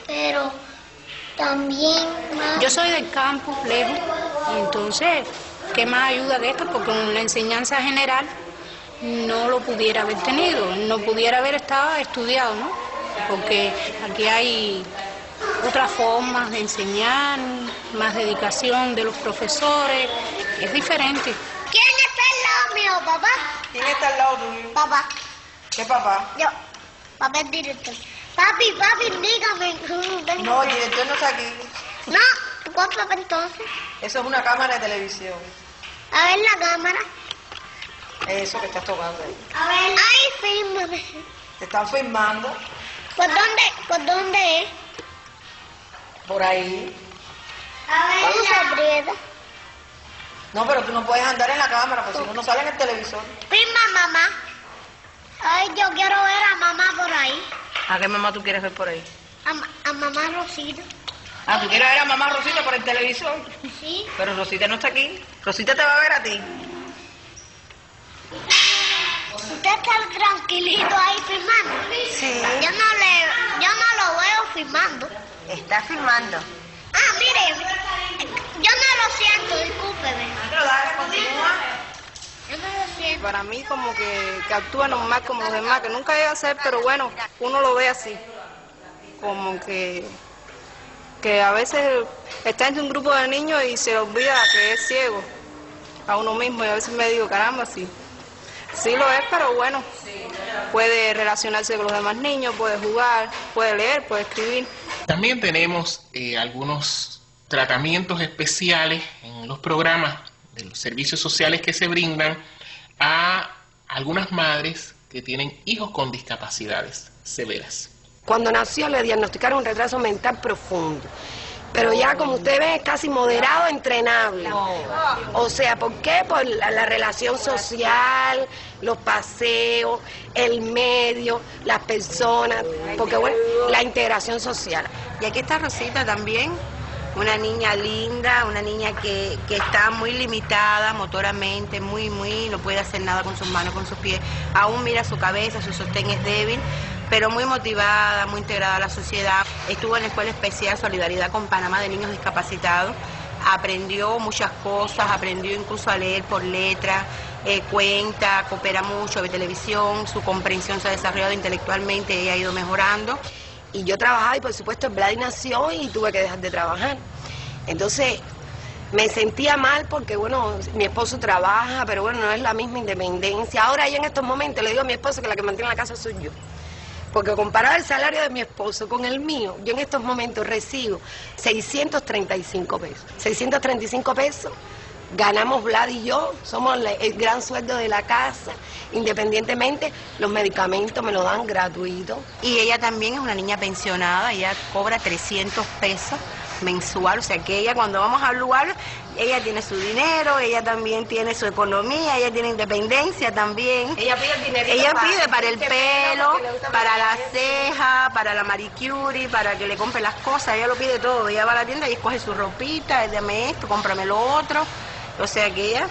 Speaker 15: pero también más...
Speaker 27: Yo soy del campo, lejos, y entonces, ¿qué más ayuda de esto? Porque con la enseñanza general no lo pudiera haber tenido, no pudiera haber estado estudiado, ¿no? Porque aquí hay otras formas de enseñar, más dedicación de los profesores, es diferente.
Speaker 15: ¿Quién está al lado mío, papá?
Speaker 11: ¿Quién está al lado tuyo?
Speaker 15: Papá.
Speaker 11: ¿Qué papá?
Speaker 15: Yo. Papá es director. Papi, dígame.
Speaker 11: No, el director no está aquí.
Speaker 15: No, ¿cuál papá entonces?
Speaker 11: Eso es una cámara de televisión.
Speaker 15: A ver la cámara.
Speaker 11: Eso que estás tocando ahí.
Speaker 15: A ver. Ay, fírmame.
Speaker 11: Te están filmando.
Speaker 15: ¿Por dónde es?
Speaker 11: Por ahí.
Speaker 15: A ver. ¿Cómo se aprieta?
Speaker 11: No, pero tú no puedes andar en la cámara, porque si no, no sale en el televisor.
Speaker 15: Firma, mamá. Ay, yo quiero ver a mamá por ahí.
Speaker 11: ¿A qué mamá tú quieres ver por ahí?
Speaker 15: A mamá Rosita.
Speaker 11: Ah, ¿tú quieres ver a mamá Rosita por el televisor?
Speaker 15: Sí.
Speaker 11: Pero Rosita no está aquí. Rosita te va a ver a ti.
Speaker 15: ¿Usted está tranquilito ahí filmando?
Speaker 11: Sí.
Speaker 15: Yo no lo veo filmando.
Speaker 11: Está filmando.
Speaker 15: Ah, mire, yo no lo siento, discúlpeme.
Speaker 11: Pero dale, continúa.
Speaker 15: Yo no lo siento.
Speaker 11: Para mí como que actúa normal como los demás, que nunca llega a ser, pero bueno, uno lo ve así. Como que a veces está entre un grupo de niños y se le olvida que es ciego a uno mismo, y a veces me digo, caramba, sí lo es, pero bueno, puede relacionarse con los demás niños, puede jugar, puede leer, puede escribir.
Speaker 12: También tenemos algunos tratamientos especiales en los programas de los servicios sociales que se brindan a algunas madres que tienen hijos con discapacidades severas.
Speaker 16: Cuando nació le diagnosticaron un retraso mental profundo, pero ya como usted ve es casi moderado, entrenable. O sea, ¿por qué? Por la relación social, los paseos, el medio, las personas, porque bueno, la integración social.
Speaker 19: Y aquí está Rosita también, una niña linda, una niña que está muy limitada motoramente, no puede hacer nada con sus manos, con sus pies, aún mira su cabeza, su sostén es débil, pero muy motivada, muy integrada a la sociedad. Estuvo en la Escuela Especial Solidaridad con Panamá de Niños Discapacitados, aprendió muchas cosas, aprendió incluso a leer por letra, cuenta, coopera mucho, ve televisión, su comprensión se ha desarrollado intelectualmente, ella ha ido mejorando.
Speaker 16: Y yo trabajaba y por supuesto Vladi nació y tuve que dejar de trabajar. Entonces me sentía mal porque bueno, mi esposo trabaja, pero bueno, no es la misma independencia. Ahora ya en estos momentos le digo a mi esposo que la que mantiene la casa soy yo. Porque comparado el salario de mi esposo con el mío, yo en estos momentos recibo 635 pesos. 635 pesos ganamos Vlad y yo, somos el gran sueldo de la casa. Independientemente, los medicamentos me los dan gratuitos.
Speaker 19: Y ella también es una niña pensionada, ella cobra 300 pesos mensual, o sea que ella cuando vamos al lugar, ella tiene su dinero, ella también tiene su economía, ella tiene independencia también.
Speaker 16: Ella pide el dinero.
Speaker 19: Ella pide para el pelo, para la ceja, para la manicure, para que le compre las cosas, ella lo pide todo. Ella va a la tienda y escoge su ropita, dame esto, cómprame lo otro. O sea que ella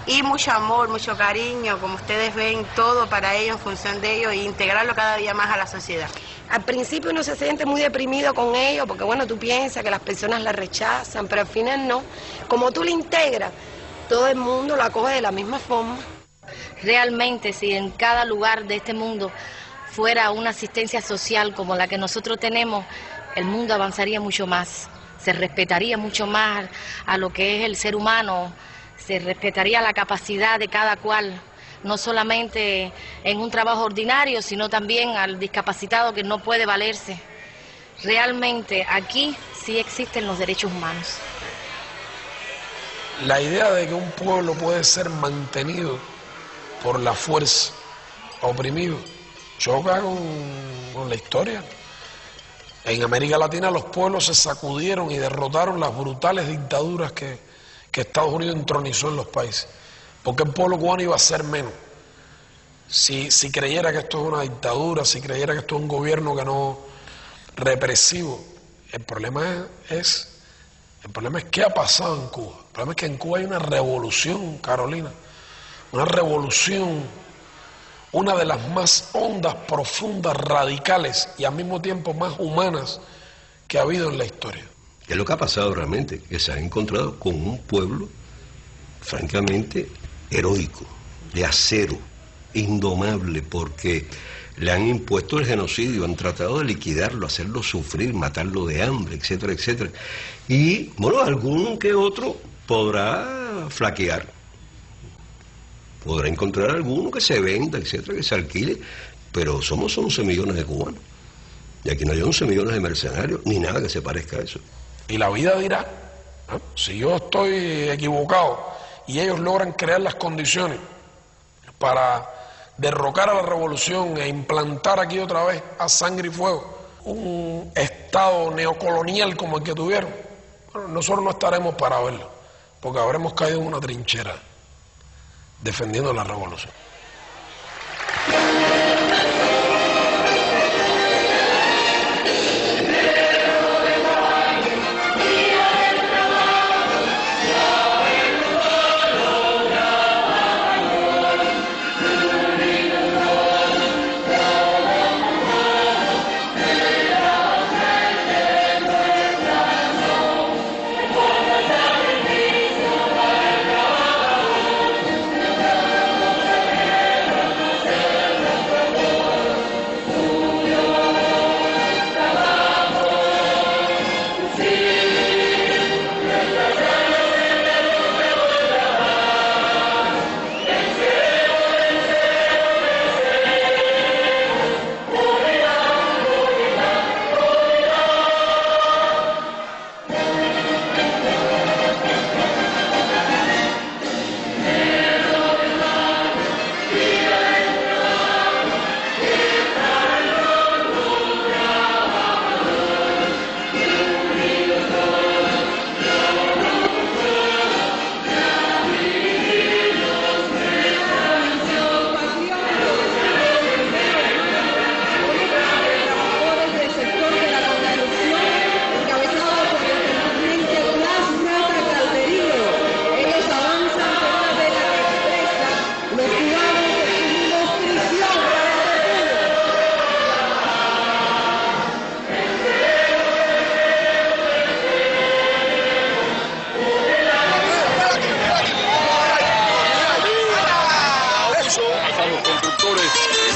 Speaker 19: y mucho amor, mucho cariño, como ustedes ven, todo para ellos, en función de ellos, e integrarlo cada día más a la sociedad.
Speaker 16: Al principio uno se siente muy deprimido con ellos, porque bueno, tú piensas que las personas la rechazan, pero al final no. Como tú la integras, todo el mundo la acoge de la misma forma.
Speaker 14: Realmente, si en cada lugar de este mundo fuera una asistencia social como la que nosotros tenemos, el mundo avanzaría mucho más, se respetaría mucho más a lo que es el ser humano, se respetaría la capacidad de cada cual, no solamente en un trabajo ordinario, sino también al discapacitado que no puede valerse. Realmente aquí sí existen los derechos humanos.
Speaker 3: La idea de que un pueblo puede ser mantenido por la fuerza, oprimido, choca con la historia. En América Latina los pueblos se sacudieron y derrotaron las brutales dictaduras que Estados Unidos entronizó en los países. Porque el pueblo cubano iba a ser menos. Si creyera que esto es una dictadura, si creyera que esto es un gobierno que no represivo, el problema es qué ha pasado en Cuba. El problema es que en Cuba hay una revolución, Carolina, una revolución, una de las más hondas, profundas, radicales y al mismo tiempo más humanas que ha habido en la historia.
Speaker 18: Es lo que ha pasado realmente, que se ha encontrado con un pueblo francamente heroico, de acero, indomable, porque le han impuesto el genocidio, han tratado de liquidarlo, hacerlo sufrir, matarlo de hambre, etcétera, etcétera. Y, bueno, algún que otro podrá flaquear, podrá encontrar alguno que se venda, etcétera, que se alquile, pero somos 11 millones de cubanos. Y aquí no hay 11 millones de mercenarios, ni nada que se parezca a eso.
Speaker 3: Y la vida dirá, ¿no? Si yo estoy equivocado y ellos logran crear las condiciones para derrocar a la revolución e implantar aquí otra vez a sangre y fuego un estado neocolonial como el que tuvieron, bueno, nosotros no estaremos para verlo, porque habremos caído en una trinchera defendiendo la revolución.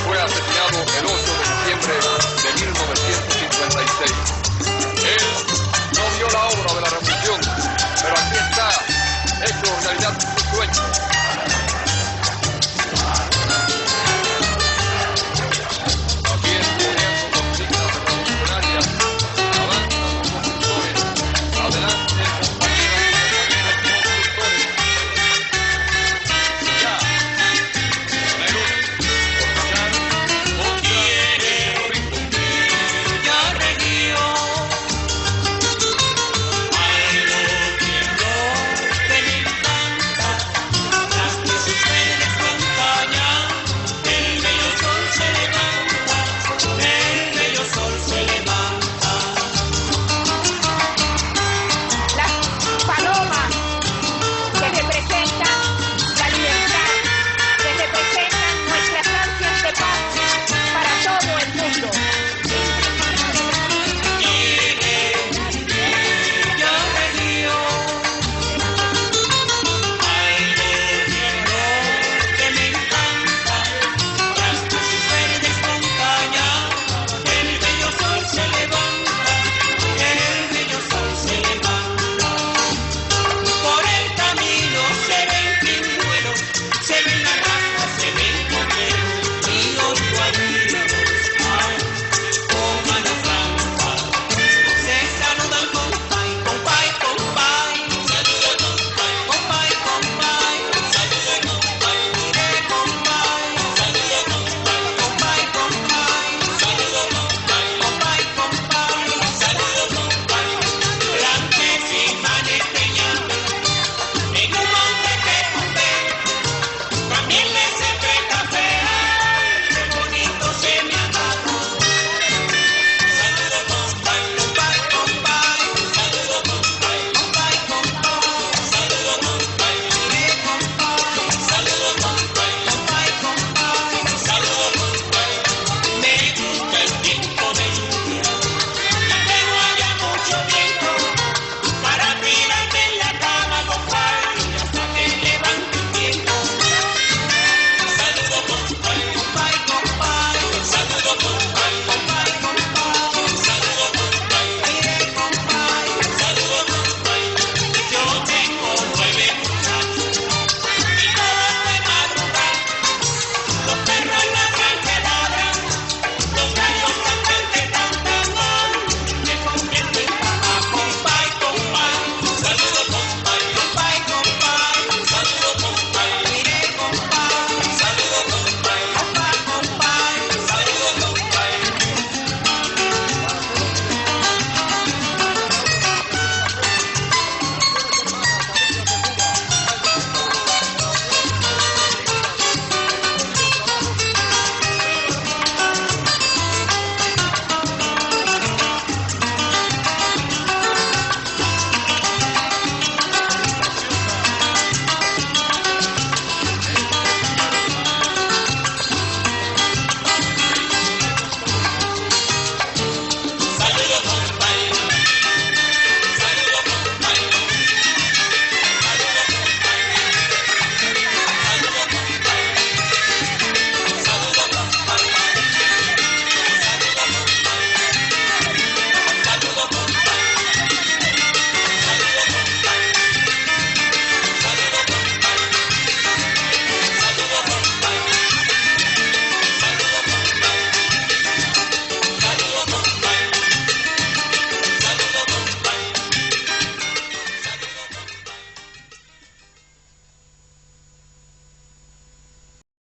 Speaker 8: Fue asesinado el 8 de diciembre de 1956. Él no vio la obra de la revolución, pero aquí está, hecho realidad su sueño.